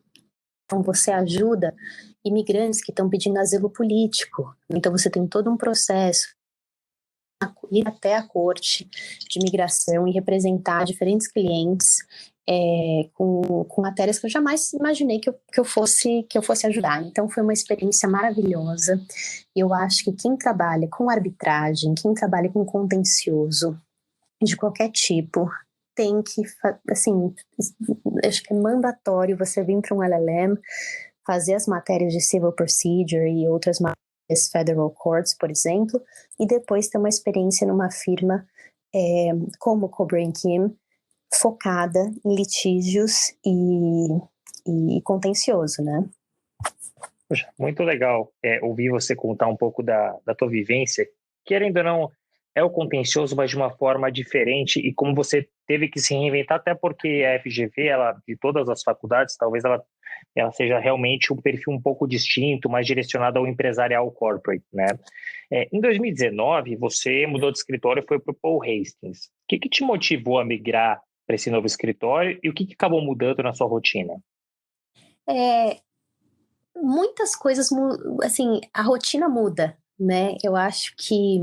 Então você ajuda imigrantes que estão pedindo asilo político. Então você tem todo um processo ir até a corte de imigração e representar diferentes clientes com matérias que eu jamais imaginei que eu fosse ajudar. Então foi uma experiência maravilhosa. Eu acho que quem trabalha com arbitragem, quem trabalha com contencioso de qualquer tipo, tem que, assim, acho que é mandatório você vir para um LLM, fazer as matérias de Civil Procedure e outras matérias Federal Courts, por exemplo, e depois ter uma experiência numa firma como Kobre Kim, focada em litígios e contencioso, né? Poxa, muito legal ouvir você contar um pouco da tua vivência. Querendo ou não, é o contencioso, mas de uma forma diferente, e como você teve que se reinventar, até porque a FGV, ela, de todas as faculdades, talvez ela seja realmente um perfil um pouco distinto, mais direcionado ao empresarial corporate, né? Em 2019, você mudou de escritório e foi para o Paul Hastings. O que te motivou a migrar para esse novo escritório e o que acabou mudando na sua rotina? Muitas coisas, assim, a rotina muda, né? Eu acho que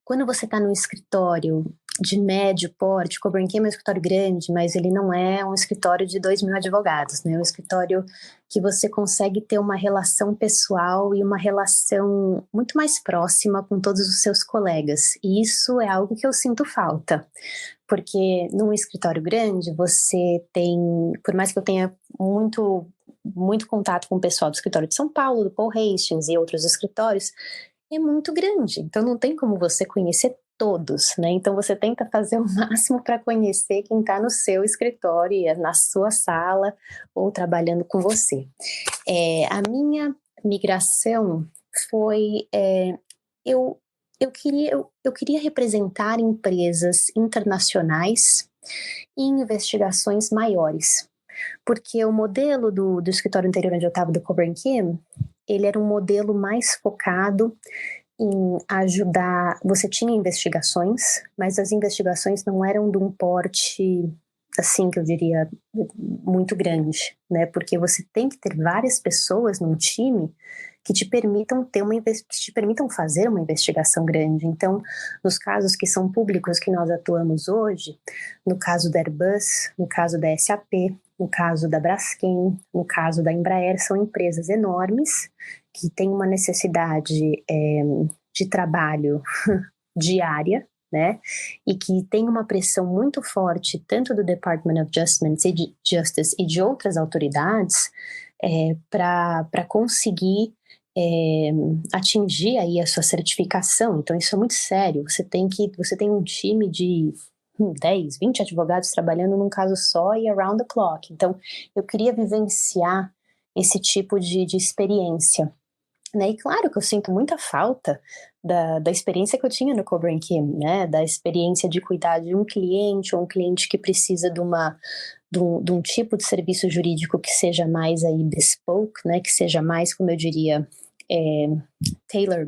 quando você está no escritório de médio porte, Coburn King é um escritório grande, mas ele não é um escritório de 2.000 advogados, né? É um escritório que você consegue ter uma relação pessoal e uma relação muito mais próxima com todos os seus colegas. E isso é algo que eu sinto falta, porque num escritório grande você tem, por mais que eu tenha muito contato com o pessoal do escritório de São Paulo, do Paul Hastings e outros escritórios, é muito grande, então não tem como você conhecer todos, né? Então você tenta fazer o máximo para conhecer quem está no seu escritório, na sua sala ou trabalhando com você. A minha migração foi eu queria representar empresas internacionais em investigações maiores, porque o modelo do escritório anterior onde eu estava, do Coburn Kim, ele era um modelo mais focado em ajudar. Você tinha investigações, mas as investigações não eram de um porte, assim, que eu diria, muito grande, né? Porque você tem que ter várias pessoas num time que te permitam fazer uma investigação grande. Então, nos casos que são públicos que nós atuamos hoje, no caso da Airbus, no caso da SAP, no caso da Braskem, no caso da Embraer, são empresas enormes que têm uma necessidade de trabalho diária, né? E que tem uma pressão muito forte, tanto do Department of Justice e de outras autoridades, para conseguir atingir aí a sua certificação. Então isso é muito sério. Você tem um time de 10, 20 advogados trabalhando num caso só e around the clock. Então eu queria vivenciar esse tipo de experiência, né? E claro que eu sinto muita falta da experiência que eu tinha no Coburn Kim, né? Da experiência de cuidar de um cliente, ou um cliente que precisa de um tipo de serviço jurídico que seja mais aí bespoke, né? Que seja mais, como eu diria, tailor,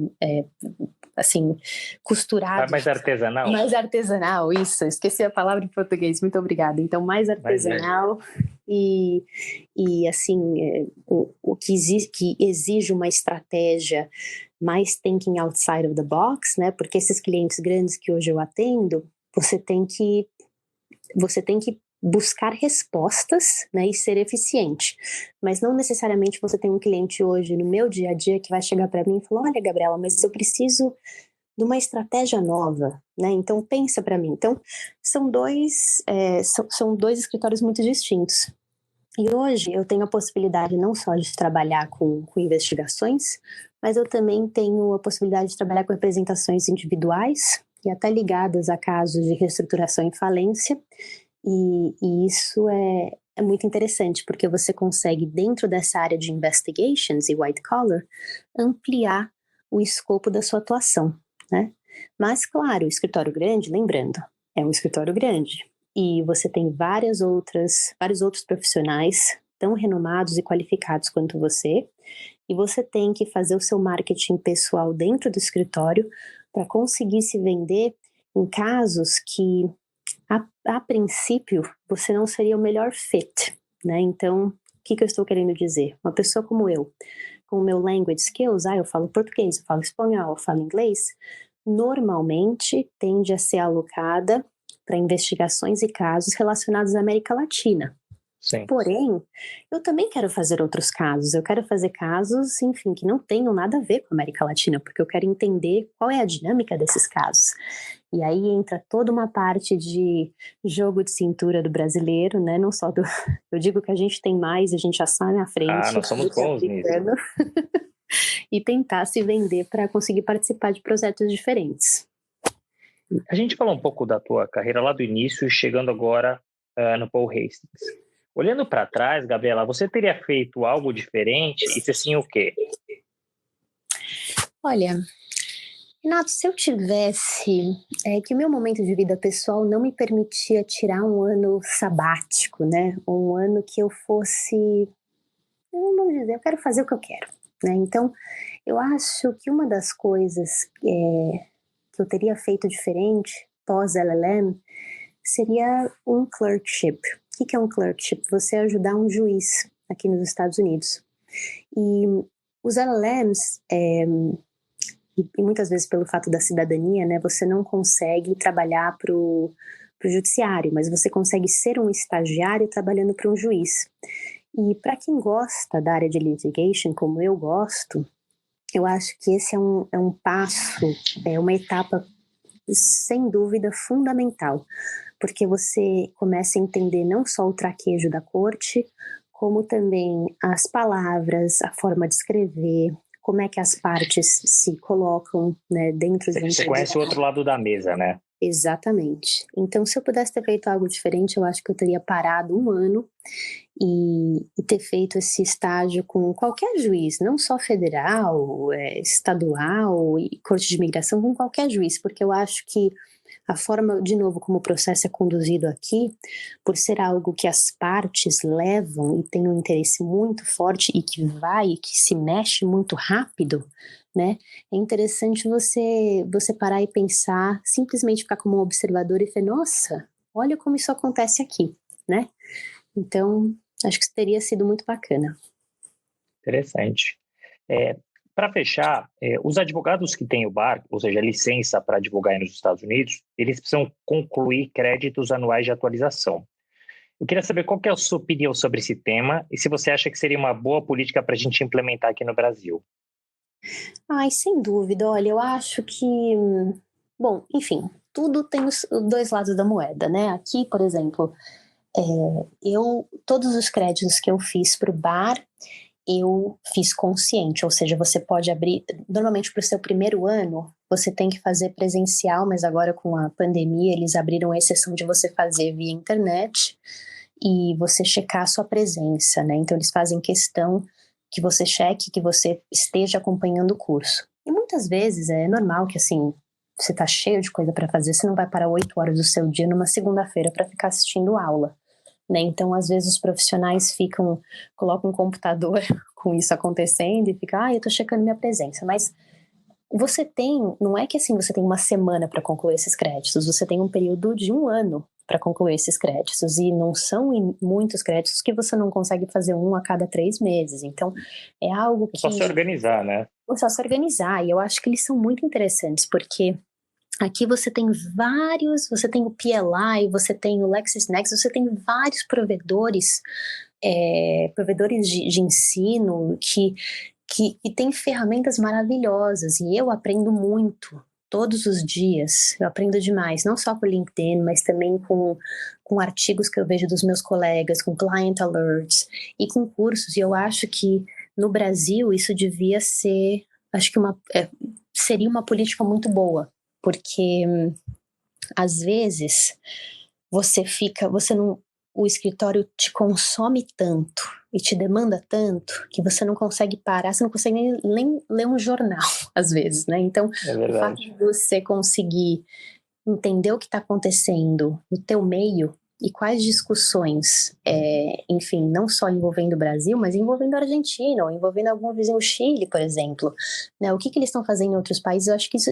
assim, costurado. Mais artesanal? Mais artesanal, isso. Esqueci a palavra em português, muito obrigada. Então, mais artesanal e assim, o que exige uma estratégia mais thinking outside of the box, né? Porque esses clientes grandes que hoje eu atendo, você tem que buscar respostas, né, e ser eficiente. Mas não necessariamente você tem um cliente hoje no meu dia a dia que vai chegar para mim e falar: olha, Gabriela, mas eu preciso de uma estratégia nova, né? Então pensa para mim. Então são dois escritórios muito distintos. E hoje eu tenho a possibilidade não só de trabalhar com investigações, mas eu também tenho a possibilidade de trabalhar com representações individuais e até ligadas a casos de reestruturação e falência. E isso é muito interessante, porque você consegue, dentro dessa área de investigations e white collar, ampliar o escopo da sua atuação, né? Mas, claro, o escritório grande, lembrando, é um escritório grande. E você tem vários outros profissionais tão renomados e qualificados quanto você, e você tem que fazer o seu marketing pessoal dentro do escritório para conseguir se vender em casos que a princípio, você não seria o melhor fit, né? Então, o que eu estou querendo dizer? Uma pessoa como eu, com o meu language skills, eu falo português, eu falo espanhol, eu falo inglês, normalmente tende a ser alocada para investigações e casos relacionados à América Latina. Sim. Porém, eu também quero fazer outros casos. Eu quero fazer casos, enfim, que não tenham nada a ver com a América Latina, porque eu quero entender qual é a dinâmica desses casos. E aí entra toda uma parte de jogo de cintura do brasileiro, né? Não só do. Eu digo que a gente tem mais, a gente já sai na frente Nós somos do que bons nisso. africano. E tentar se vender para conseguir participar de projetos diferentes. A gente falou um pouco da tua carreira lá do início, chegando agora no Paul Hastings. Olhando para trás, Gabriela, você teria feito algo diferente? E se sim, o quê? Olha, Renato, se eu tivesse... que o meu momento de vida pessoal não me permitia tirar um ano sabático, né? Um ano que eu fosse... Vamos dizer, eu quero fazer o que eu quero, né? Então, eu acho que uma das coisas que eu teria feito diferente pós-LLM seria um clerkship. O que é um clerkship? Você ajudar um juiz aqui nos Estados Unidos. E os LLMs, e muitas vezes pelo fato da cidadania, né, você não consegue trabalhar para o judiciário, mas você consegue ser um estagiário trabalhando para um juiz. E para quem gosta da área de litigation, como eu gosto, eu acho que esse é um passo, uma etapa sem dúvida fundamental, porque você começa a entender não só o traquejo da corte, como também as palavras, a forma de escrever, como é que as partes se colocam, né, dentro de um... Você conhece o outro lado da mesa, né? Exatamente. Então, se eu pudesse ter feito algo diferente, eu acho que eu teria parado um ano e ter feito esse estágio com qualquer juiz, não só federal, estadual e corte de imigração, com qualquer juiz, porque eu acho que a forma, de novo, como o processo é conduzido aqui, por ser algo que as partes levam e tem um interesse muito forte e que se mexe muito rápido, né? É interessante você parar e pensar, simplesmente ficar como um observador e falar, nossa, olha como isso acontece aqui, né? Então, acho que isso teria sido muito bacana. Interessante. Para fechar, os advogados que têm o bar, ou seja, a licença para advogar nos Estados Unidos, eles precisam concluir créditos anuais de atualização. Eu queria saber qual que é a sua opinião sobre esse tema e se você acha que seria uma boa política para a gente implementar aqui no Brasil. Ai, sem dúvida. Olha, eu acho que... Bom, enfim, tudo tem os dois lados da moeda, né? Aqui, por exemplo, todos os créditos que eu fiz para o bar, eu fiz consciente, ou seja, você pode abrir, normalmente para o seu primeiro ano, você tem que fazer presencial, mas agora com a pandemia eles abriram a exceção de você fazer via internet e você checar a sua presença, né? Então eles fazem questão que você cheque, que você esteja acompanhando o curso. E muitas vezes é normal que assim, você tá cheio de coisa para fazer, você não vai parar 8 horas do seu dia numa segunda-feira para ficar assistindo aula. Né? Então, às vezes, os profissionais colocam um computador com isso acontecendo e ficam, eu tô checando minha presença. Mas não é que assim, você tem uma semana para concluir esses créditos, você tem um período de um ano para concluir esses créditos, e não são muitos créditos que você não consegue fazer um a cada 3 meses. Então, é algo que... É só se organizar, né? É só se organizar, e eu acho que eles são muito interessantes, porque... Aqui você tem o PLI, você tem o LexisNexis, você tem vários provedores de ensino que têm ferramentas maravilhosas, e eu aprendo muito todos os dias, eu aprendo demais, não só por LinkedIn, mas também com artigos que eu vejo dos meus colegas, com client alerts e com cursos, e eu acho que no Brasil isso devia ser, acho que seria uma política muito boa, porque às vezes o escritório te consome tanto e te demanda tanto que você não consegue parar, você não consegue nem ler um jornal, às vezes, né? Então, o fato de você conseguir entender o que está acontecendo no teu meio e quais discussões, enfim, não só envolvendo o Brasil, mas envolvendo a Argentina, ou envolvendo algum vizinho, o Chile, por exemplo, né? O que eles estão fazendo em outros países, eu acho que isso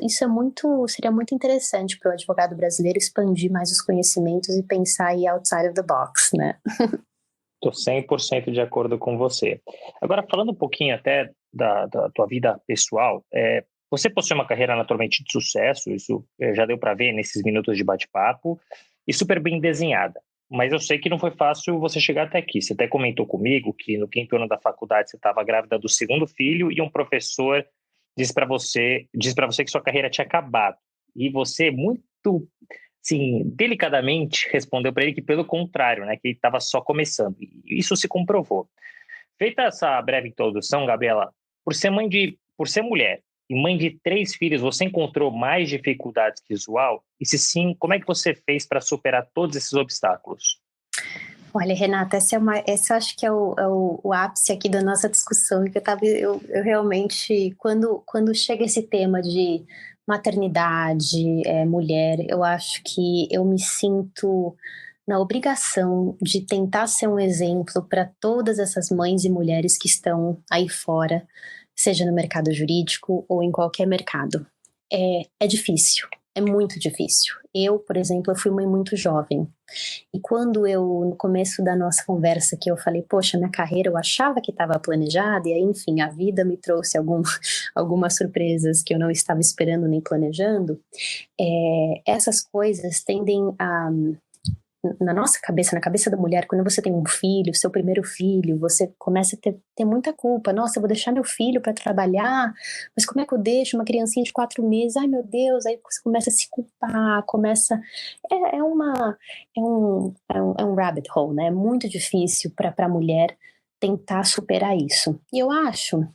seria muito interessante para o advogado brasileiro expandir mais os conhecimentos e pensar aí outside of the box, né? Estou 100% de acordo com você. Agora, falando um pouquinho até da tua vida pessoal, você possui uma carreira naturalmente de sucesso, isso já deu para ver nesses minutos de bate-papo, e super bem desenhada. mas eu sei que não foi fácil você chegar até aqui. Você até comentou comigo que no quinto ano da faculdade você estava grávida do segundo filho e um professor disse para você que sua carreira tinha acabado. E você muito, sim, delicadamente respondeu para ele que pelo contrário, né, que ele estava só começando. E isso se comprovou. Feita essa breve introdução, Gabriela, por ser mulher e mãe de 3 filhos, você encontrou mais dificuldades que usual? E se sim, como é que você fez para superar todos esses obstáculos? Olha, Renata, essa eu acho que é o ápice aqui da nossa discussão, que eu realmente, quando chega esse tema de maternidade, mulher, eu acho que eu me sinto na obrigação de tentar ser um exemplo para todas essas mães e mulheres que estão aí fora, seja no mercado jurídico ou em qualquer mercado. É difícil, é muito difícil. Eu, por exemplo, eu fui mãe muito jovem. E quando no começo da nossa conversa, que eu falei, poxa, minha carreira eu achava que estava planejada, e aí, enfim, a vida me trouxe algumas surpresas que eu não estava esperando nem planejando, essas coisas tendem a, na nossa cabeça, na cabeça da mulher, quando você tem um filho, seu primeiro filho, você começa a ter muita culpa. Nossa, eu vou deixar meu filho para trabalhar, mas como é que eu deixo uma criancinha de 4 meses? Ai, meu Deus, aí você começa a se culpar, começa... É um rabbit hole, né? É muito difícil para a mulher tentar superar isso. E eu acho...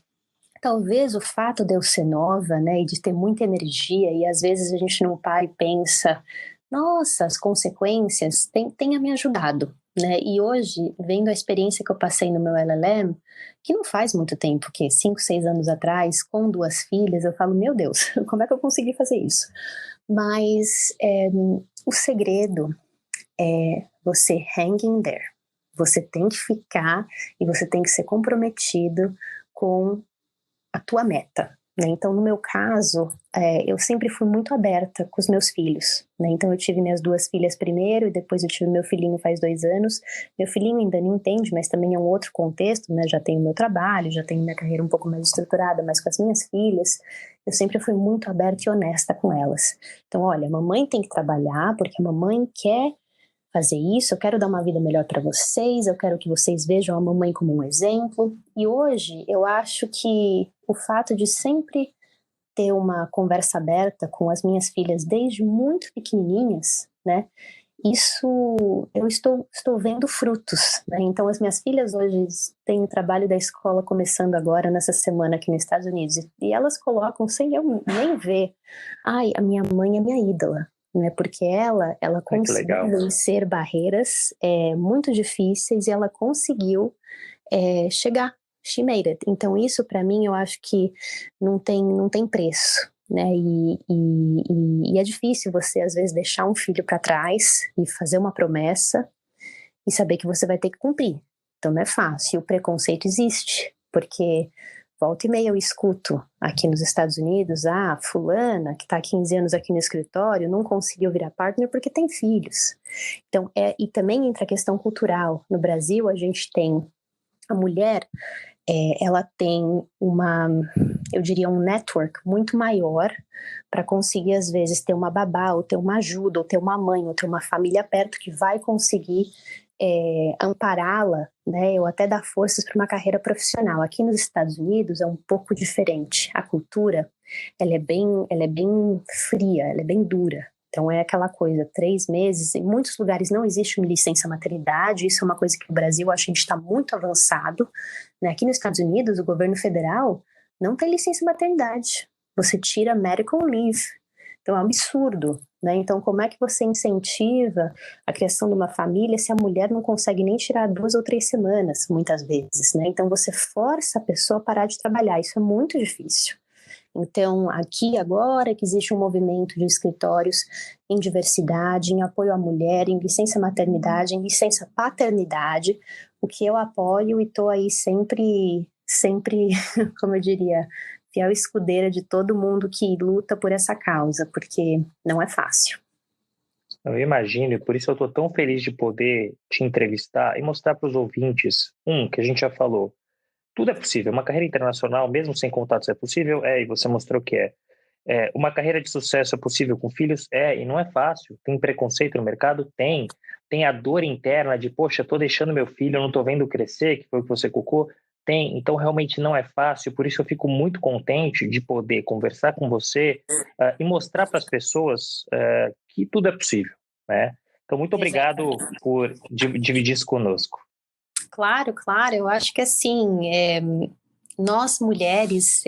Talvez o fato de eu ser nova, né, e de ter muita energia, e às vezes a gente não para e pensa, nossa, as consequências tenha me ajudado, né? E hoje, vendo a experiência que eu passei no meu LLM, que não faz muito tempo, que 5, 6 anos atrás, com 2 filhas, eu falo, meu Deus, como é que eu consegui fazer isso? Mas o segredo é você hang in there. Você tem que ficar e você tem que ser comprometido com a tua meta, né? Então, no meu caso, eu sempre fui muito aberta com os meus filhos, né? Então, eu tive minhas 2 filhas primeiro e depois eu tive meu filhinho faz 2 anos. Meu filhinho ainda não entende, mas também é um outro contexto, né? Já tenho meu trabalho, já tenho minha carreira um pouco mais estruturada, mas com as minhas filhas, eu sempre fui muito aberta e honesta com elas. Então, olha, a mamãe tem que trabalhar porque a mamãe quer fazer isso, eu quero dar uma vida melhor para vocês, eu quero que vocês vejam a mamãe como um exemplo. E hoje eu acho que o fato de sempre ter uma conversa aberta com as minhas filhas desde muito pequenininhas, né? Isso eu estou vendo frutos, né? Então as minhas filhas hoje têm o trabalho da escola começando agora nessa semana aqui nos Estados Unidos e elas colocam sem eu nem ver, ai, a minha mãe é minha ídola, né? Porque ela Que conseguiu legal. vencer barreiras muito difíceis e ela conseguiu chegar. She made it. Então isso para mim eu acho que não tem preço, né? E é difícil você às vezes deixar um filho para trás e fazer uma promessa e saber que você vai ter que cumprir. Então não é fácil. E o preconceito existe, porque volta e meia eu escuto aqui nos Estados Unidos, fulana que está há 15 anos aqui no escritório não conseguiu virar partner porque tem filhos. Então, e também entra a questão cultural. No Brasil, a gente tem a mulher, ela tem eu diria, um network muito maior para conseguir, às vezes, ter uma babá, ou ter uma ajuda, ou ter uma mãe, ou ter uma família perto que vai conseguir ampará-la, né, ou até dar forças para uma carreira profissional. Aqui nos Estados Unidos é um pouco diferente. A cultura, ela é bem fria, ela é bem dura. Então é aquela coisa, 3 meses, em muitos lugares não existe uma licença maternidade, isso é uma coisa que no Brasil acho que a gente está muito avançado, né? Aqui nos Estados Unidos, o governo federal não tem licença maternidade, você tira medical leave, então é um absurdo, né? Então como é que você incentiva a criação de uma família se a mulher não consegue nem tirar 2 ou 3 semanas, muitas vezes, né? Então você força a pessoa a parar de trabalhar, isso é muito difícil. Então, aqui agora que existe um movimento de escritórios em diversidade, em apoio à mulher, em licença maternidade, em licença paternidade, o que eu apoio e estou aí sempre, como eu diria, fiel escudeira de todo mundo que luta por essa causa, porque não é fácil. Eu imagino, e por isso eu estou tão feliz de poder te entrevistar e mostrar para os ouvintes, que a gente já falou, tudo é possível. Uma carreira internacional, mesmo sem contatos, é possível? E você mostrou que é. Uma carreira de sucesso é possível com filhos? E não é fácil. Tem preconceito no mercado? Tem a dor interna de, poxa, estou deixando meu filho, não estou vendo crescer, que foi o que você colocou. Tem, então realmente não é fácil, por isso eu fico muito contente de poder conversar com você e mostrar para as pessoas que tudo é possível, né? Então, muito obrigado por dividir isso conosco. Claro, claro, eu acho que assim, nós mulheres,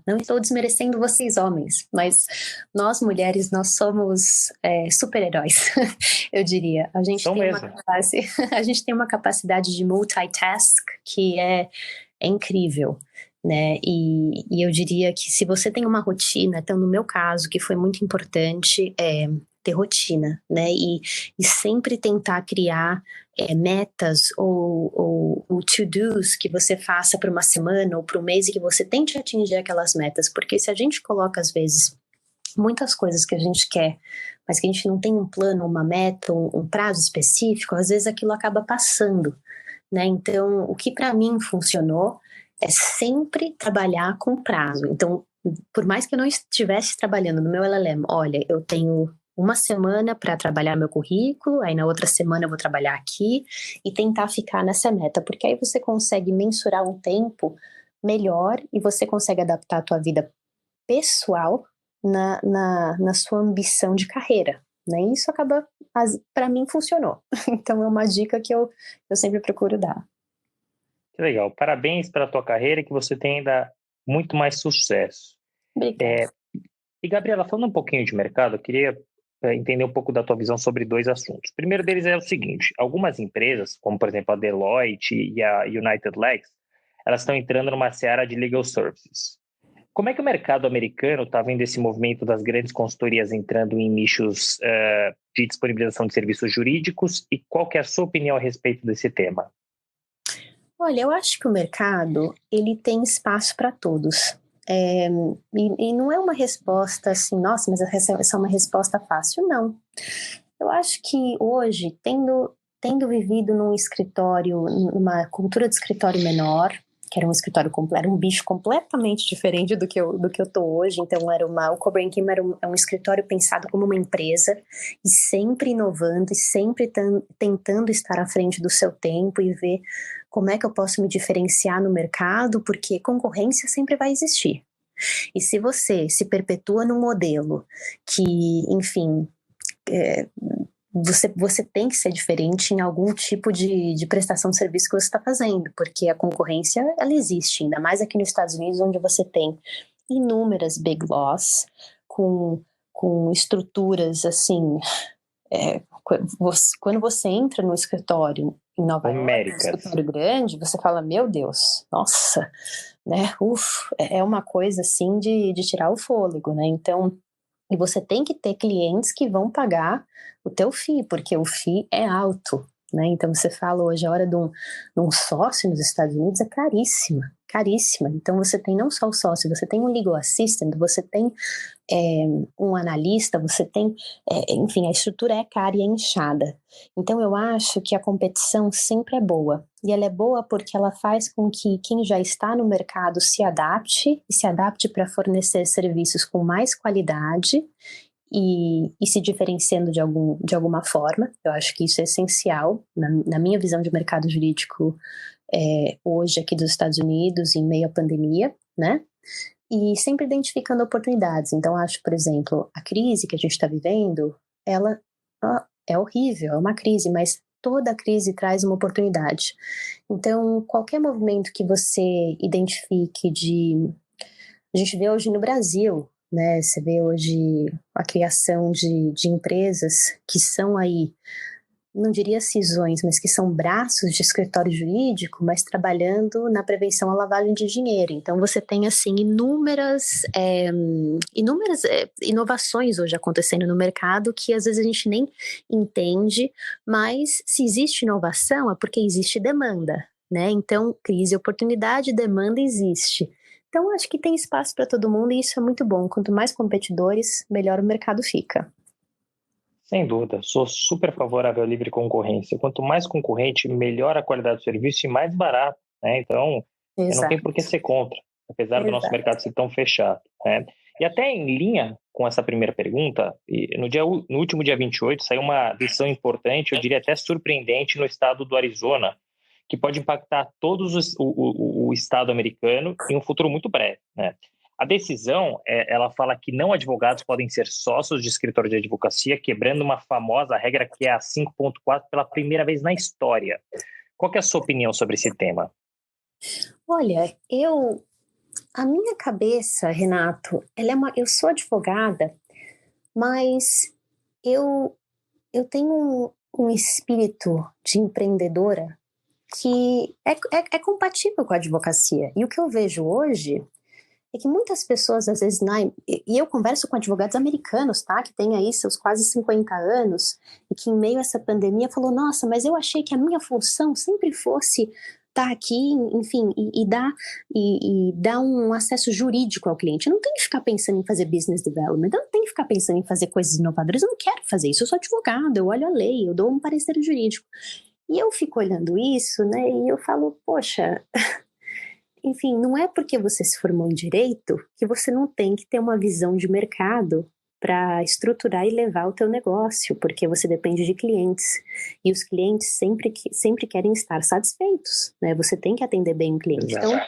não estou desmerecendo vocês homens, mas nós mulheres, nós somos super-heróis, eu diria. A gente a gente tem uma capacidade de multitask que é incrível, né? E eu diria que se você tem uma rotina, então no meu caso, que foi muito importante, ter rotina, né? E sempre tentar criar metas ou to-dos que você faça para uma semana ou para um mês e que você tente atingir aquelas metas, porque se a gente coloca às vezes muitas coisas que a gente quer, mas que a gente não tem um plano, uma meta, um prazo específico, às vezes aquilo acaba passando, né? Então, o que para mim funcionou é sempre trabalhar com prazo. Então, por mais que eu não estivesse trabalhando no meu LLM, olha, eu tenho uma semana para trabalhar meu currículo, aí na outra semana eu vou trabalhar aqui e tentar ficar nessa meta, porque aí você consegue mensurar um tempo melhor e você consegue adaptar a tua vida pessoal na sua ambição de carreira, né? E isso acaba, para mim, funcionou. Então é uma dica que eu sempre procuro dar. Que legal. Parabéns pela tua carreira e que você tenha ainda muito mais sucesso. Obrigada. E, Gabriela, falando um pouquinho de mercado, eu queria entender um pouco da tua visão sobre dois assuntos. O primeiro deles é o seguinte: algumas empresas, como por exemplo a Deloitte e a United Legs, elas estão entrando numa seara de legal services. Como é que o mercado americano está vendo esse movimento das grandes consultorias entrando em nichos de disponibilização de serviços jurídicos e qual que é a sua opinião a respeito desse tema? Olha, eu acho que o mercado ele tem espaço para todos. E não é uma resposta assim, nossa, mas essa é uma resposta fácil, não. Eu acho que hoje, tendo vivido num escritório, numa cultura de escritório menor, que era um escritório completo, era um bicho completamente diferente do que eu tô hoje, então o Corbin Kim é um escritório pensado como uma empresa, e sempre inovando, e sempre tentando estar à frente do seu tempo e ver como é que eu posso me diferenciar no mercado, porque concorrência sempre vai existir. E se você se perpetua num modelo que, enfim, você tem que ser diferente em algum tipo de prestação de serviço que você está fazendo, porque a concorrência, ela existe, ainda mais aqui nos Estados Unidos, onde você tem inúmeras big laws, com estruturas, assim, quando você entra no escritório em Nova York, um escritório grande, você fala, meu Deus, nossa, né, é uma coisa, assim, de tirar o fôlego, né, então... E você tem que ter clientes que vão pagar o teu FII, porque o FII é alto, né? Então você fala hoje, a hora de um sócio nos Estados Unidos é caríssima, caríssima. Então você tem não só o sócio, você tem um legal assistant, você tem um analista, você tem, enfim, a estrutura é cara e é inchada. Então eu acho que a competição sempre é boa. E ela é boa porque ela faz com que quem já está no mercado se adapte para fornecer serviços com mais qualidade e se diferenciando de alguma forma. Eu acho que isso é essencial na minha visão de mercado jurídico hoje aqui dos Estados Unidos, em meio à pandemia, né? E sempre identificando oportunidades. Então, acho, por exemplo, a crise que a gente está vivendo, ela é horrível, é uma crise, mas toda crise traz uma oportunidade. Então, qualquer movimento que você identifique a gente vê hoje no Brasil, né? Você vê hoje a criação de empresas que são aí, não diria cisões, mas que são braços de escritório jurídico, mas trabalhando na prevenção à lavagem de dinheiro. Então você tem assim inúmeras inovações hoje acontecendo no mercado que às vezes a gente nem entende, mas se existe inovação é porque existe demanda, né? Então crise e oportunidade, demanda existe. Então acho que tem espaço para todo mundo e isso é muito bom. Quanto mais competidores, melhor o mercado fica. Sem dúvida, sou super favorável à livre concorrência. Quanto mais concorrente, melhor a qualidade do serviço e mais barato, né? Então, eu não tenho por que ser contra, apesar do nosso mercado ser tão fechado, né? E até em linha com essa primeira pergunta, no último dia 28 saiu uma decisão importante, eu diria até surpreendente, no estado do Arizona, que pode impactar o estado americano em um futuro muito breve, né? A decisão, ela fala que não advogados podem ser sócios de escritório de advocacia, quebrando uma famosa regra que é a 5.4 pela primeira vez na história. Qual que é a sua opinião sobre esse tema? Olha, a minha cabeça, Renato, eu sou advogada, mas eu tenho um espírito de empreendedora que é compatível com a advocacia. E o que eu vejo hoje é que muitas pessoas, às vezes, e eu converso com advogados americanos, tá? Que têm aí seus quase 50 anos, e que em meio a essa pandemia falou, nossa, mas eu achei que a minha função sempre fosse estar aqui, enfim, e dar um acesso jurídico ao cliente. Eu não tenho que ficar pensando em fazer business development, eu não tenho que ficar pensando em fazer coisas inovadoras, eu não quero fazer isso, eu sou advogada, eu olho a lei, eu dou um parecer jurídico. E eu fico olhando isso, né, e eu falo, poxa, enfim, não é porque você se formou em direito que você não tem que ter uma visão de mercado para estruturar e levar o teu negócio, porque você depende de clientes. E os clientes sempre querem estar satisfeitos, né? Você tem que atender bem o cliente. Exato. Então,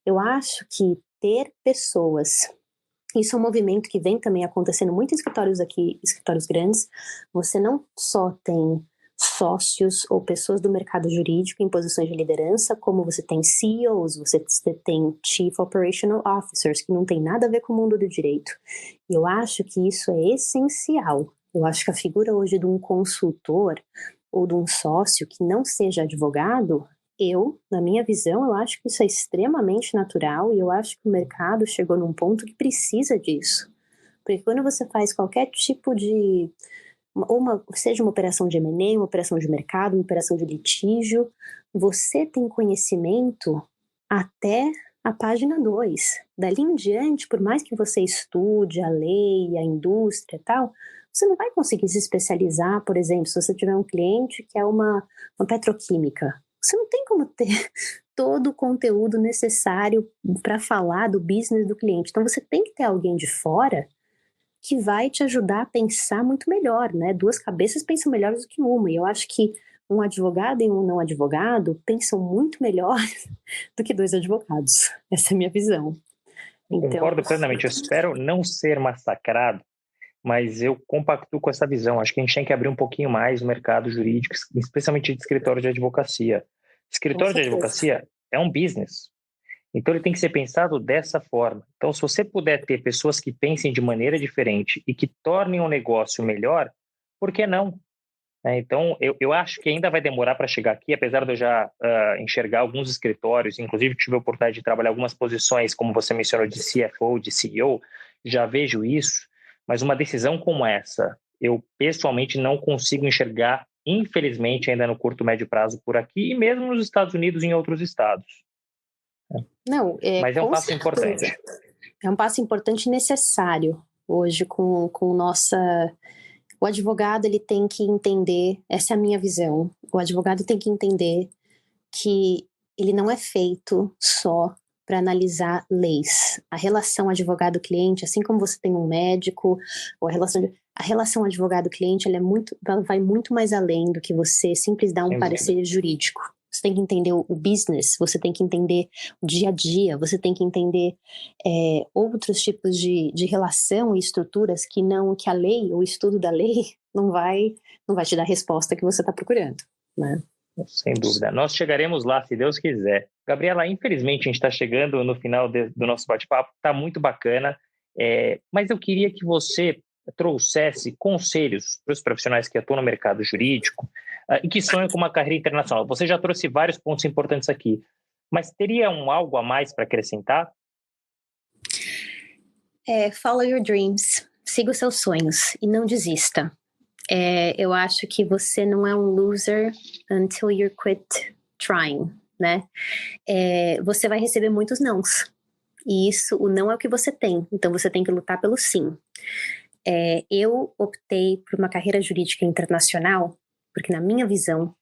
eu acho que ter pessoas, isso é um movimento que vem também acontecendo muito em escritórios aqui, escritórios grandes, você não só tem sócios ou pessoas do mercado jurídico em posições de liderança, como você tem CEOs, você tem Chief Operational Officers, que não tem nada a ver com o mundo do direito. E eu acho que isso é essencial. Eu acho que a figura hoje de um consultor ou de um sócio que não seja advogado, na minha visão, eu acho que isso é extremamente natural e eu acho que o mercado chegou num ponto que precisa disso. Porque quando você faz qualquer tipo de seja uma operação de M&A, uma operação de mercado, uma operação de litígio, você tem conhecimento até a página 2. Dali em diante, por mais que você estude a lei, a indústria e tal, você não vai conseguir se especializar, por exemplo, se você tiver um cliente que é uma petroquímica. Você não tem como ter todo o conteúdo necessário para falar do business do cliente. Então, você tem que ter alguém de fora que vai te ajudar a pensar muito melhor, né? Duas cabeças pensam melhor do que uma. E eu acho que um advogado e um não advogado pensam muito melhor do que dois advogados. Essa é a minha visão. Então, concordo plenamente. Eu espero não ser massacrado, mas eu compactuo com essa visão. Acho que a gente tem que abrir um pouquinho mais o mercado jurídico, especialmente de escritório de advocacia. Escritório de advocacia é um business. Então, ele tem que ser pensado dessa forma. Então, se você puder ter pessoas que pensem de maneira diferente e que tornem o negócio melhor, por que não? Então, eu acho que ainda vai demorar para chegar aqui, apesar de eu já enxergar alguns escritórios, inclusive tive a oportunidade de trabalhar algumas posições, como você mencionou, de CFO, de CEO, já vejo isso, mas uma decisão como essa, eu pessoalmente não consigo enxergar, infelizmente, ainda no curto, médio prazo por aqui, e mesmo nos Estados Unidos e em outros estados. Não, mas é um passo importante. É um passo importante e necessário hoje com nossa... O advogado, ele tem que entender, essa é a minha visão, o advogado tem que entender que ele não é feito só para analisar leis. A relação advogado-cliente, assim como você tem um médico, ou a relação advogado-cliente, ela vai muito mais além do que você simples dar um parecer jurídico. Você tem que entender o business, você tem que entender o dia a dia, você tem que entender outros tipos de relação e estruturas que a lei, o estudo da lei, não vai te dar a resposta que você está procurando, né? Sem dúvida. Nós chegaremos lá, se Deus quiser. Gabriela, infelizmente a gente está chegando no final do nosso bate-papo, está muito bacana, mas eu queria que você trouxesse conselhos para os profissionais que atuam no mercado jurídico e que sonham com uma carreira internacional. Você já trouxe vários pontos importantes aqui, mas teria algo a mais para acrescentar? Follow your dreams. Siga os seus sonhos e não desista. Eu acho que você não é um loser until you quit trying, né? Você vai receber muitos nãos. E o não é o que você tem. Então você tem que lutar pelo sim. Eu optei por uma carreira jurídica internacional, porque na minha visão,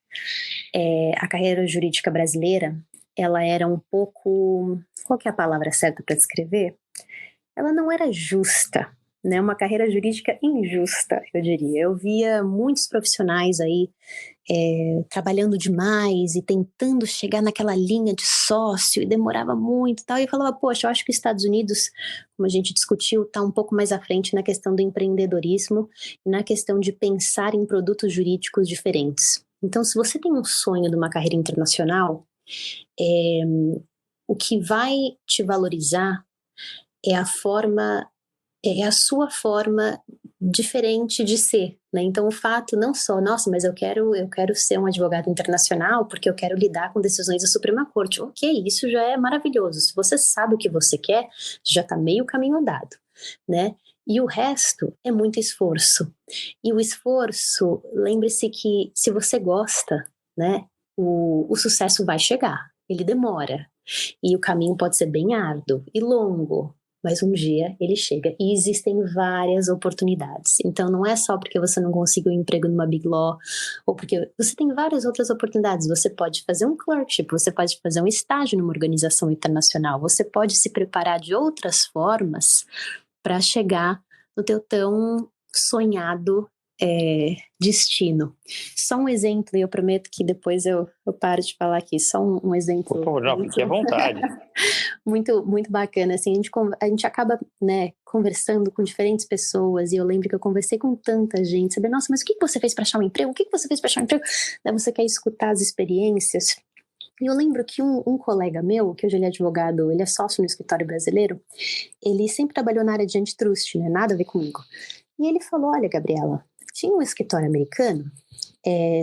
a carreira jurídica brasileira, ela era um pouco... Qual que é a palavra certa para descrever? ela não era justa, né? Uma carreira jurídica injusta, eu diria. Eu via muitos profissionais aí trabalhando demais e tentando chegar naquela linha de sócio e demorava muito e tal, e eu falava, poxa, eu acho que os Estados Unidos, como a gente discutiu, está um pouco mais à frente na questão do empreendedorismo e na questão de pensar em produtos jurídicos diferentes. Então, se você tem um sonho de uma carreira internacional, o que vai te valorizar é a sua forma diferente de ser, né? Então o fato não só, nossa, mas eu quero ser um advogado internacional porque eu quero lidar com decisões da Suprema Corte. Ok, isso já é maravilhoso. Se você sabe o que você quer, já está meio caminho andado, né? E o resto é muito esforço. E o esforço, lembre-se que se você gosta, né, o sucesso vai chegar. Ele demora. E o caminho pode ser bem árduo e longo, mas um dia ele chega e existem várias oportunidades. Então não é só porque você não conseguiu um emprego numa Big Law, ou porque você tem várias outras oportunidades. Você pode fazer um clerkship, você pode fazer um estágio numa organização internacional, você pode se preparar de outras formas para chegar no teu tão sonhado destino. Só um exemplo, e eu prometo que depois eu paro de falar aqui, só um exemplo. Por favor, não, fique à vontade. Muito, muito bacana, assim, a gente acaba, né, conversando com diferentes pessoas, e eu lembro que eu conversei com tanta gente, saber, nossa, mas o que você fez para achar um emprego? O que você fez para achar um emprego? Daí você quer escutar as experiências. E eu lembro que um colega meu, que hoje ele é advogado, ele é sócio no escritório brasileiro, ele sempre trabalhou na área de antitrust, né, nada a ver comigo. E ele falou, olha, Gabriela, tinha um escritório americano,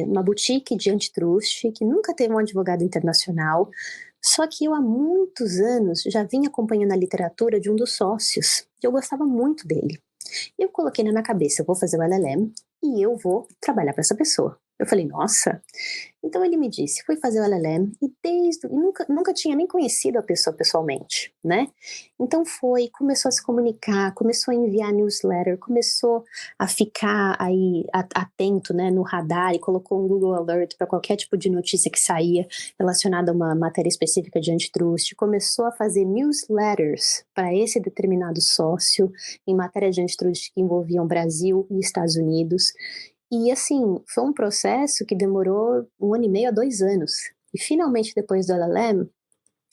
uma boutique de antitrust, que nunca teve um advogado internacional, só que eu há muitos anos já vinha acompanhando a literatura de um dos sócios, e eu gostava muito dele. E eu coloquei na minha cabeça, eu vou fazer o LLM e eu vou trabalhar para essa pessoa. Eu falei, nossa. Então ele me disse, fui fazer o LLM e nunca tinha nem conhecido a pessoa pessoalmente, né? Então começou a se comunicar, começou a enviar newsletter, começou a ficar aí atento, né, no radar, e colocou um Google Alert para qualquer tipo de notícia que saía relacionada a uma matéria específica de antitrust, começou a fazer newsletters para esse determinado sócio em matéria de antitrust que envolviam Brasil e Estados Unidos. E assim, foi um processo que demorou 1 ano e meio a 2 anos. E finalmente, depois do LLM,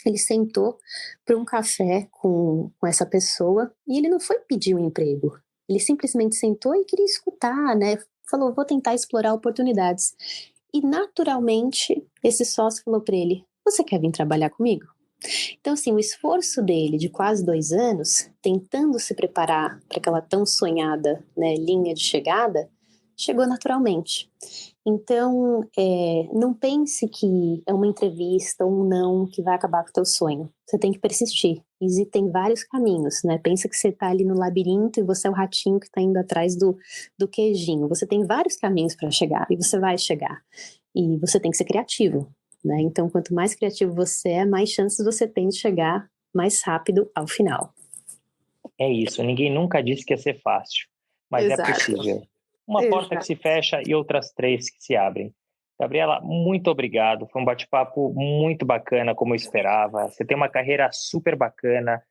ele sentou para um café com essa pessoa e ele não foi pedir um emprego. Ele simplesmente sentou e queria escutar, né? Falou, vou tentar explorar oportunidades. E naturalmente, esse sócio falou para ele, você quer vir trabalhar comigo? Então, assim, o esforço dele de quase 2 anos, tentando se preparar para aquela tão sonhada, né, linha de chegada, chegou naturalmente. Então, não pense que é uma entrevista ou um não que vai acabar com o teu sonho. Você tem que persistir. Existem vários caminhos, né? Pensa que você está ali no labirinto e você é o ratinho que está indo atrás do queijinho. Você tem vários caminhos para chegar e você vai chegar. E você tem que ser criativo, né? Então, quanto mais criativo você é, mais chances você tem de chegar mais rápido ao final. É isso, ninguém nunca disse que ia ser fácil, mas Exato. é possível. Uma porta que se fecha e outras 3 que se abrem. Gabriela, muito obrigado. Foi um bate-papo muito bacana, como eu esperava. Você tem uma carreira super bacana,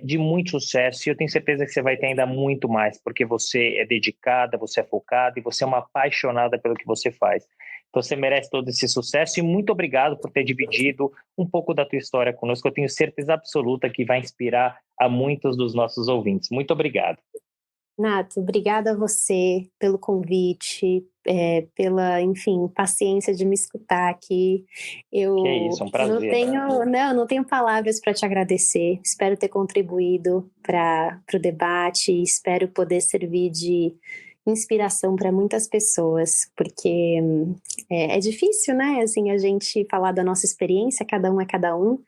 de muito sucesso, e eu tenho certeza que você vai ter ainda muito mais, porque você é dedicada, você é focada e você é uma apaixonada pelo que você faz. Então você merece todo esse sucesso e muito obrigado por ter dividido um pouco da tua história conosco. Eu tenho certeza absoluta que vai inspirar a muitos dos nossos ouvintes. Muito obrigado. Nato, obrigada a você pelo convite, pela, enfim, paciência de me escutar aqui. Que isso, um prazer. Não tenho palavras para te agradecer. Espero ter contribuído para o debate, espero poder servir de inspiração para muitas pessoas, porque é difícil, né, assim, a gente falar da nossa experiência, cada um é cada um,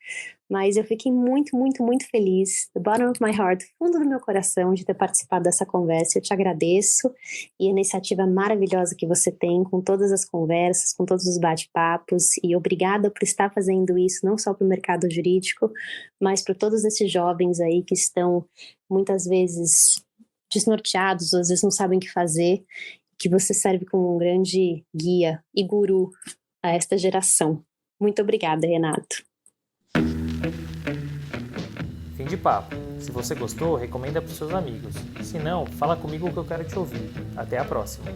mas eu fiquei muito, muito, muito feliz, the bottom of my heart, fundo do meu coração, de ter participado dessa conversa. Eu te agradeço, e a iniciativa maravilhosa que você tem com todas as conversas, com todos os bate-papos, e obrigada por estar fazendo isso, não só para o mercado jurídico, mas para todos esses jovens aí que estão, muitas vezes, desnorteados, ou às vezes não sabem o que fazer, que você serve como um grande guia e guru a esta geração. Muito obrigada, Renato. Fim de papo. Se você gostou, recomenda para os seus amigos. Se não, fala comigo que eu quero te ouvir. Até a próxima!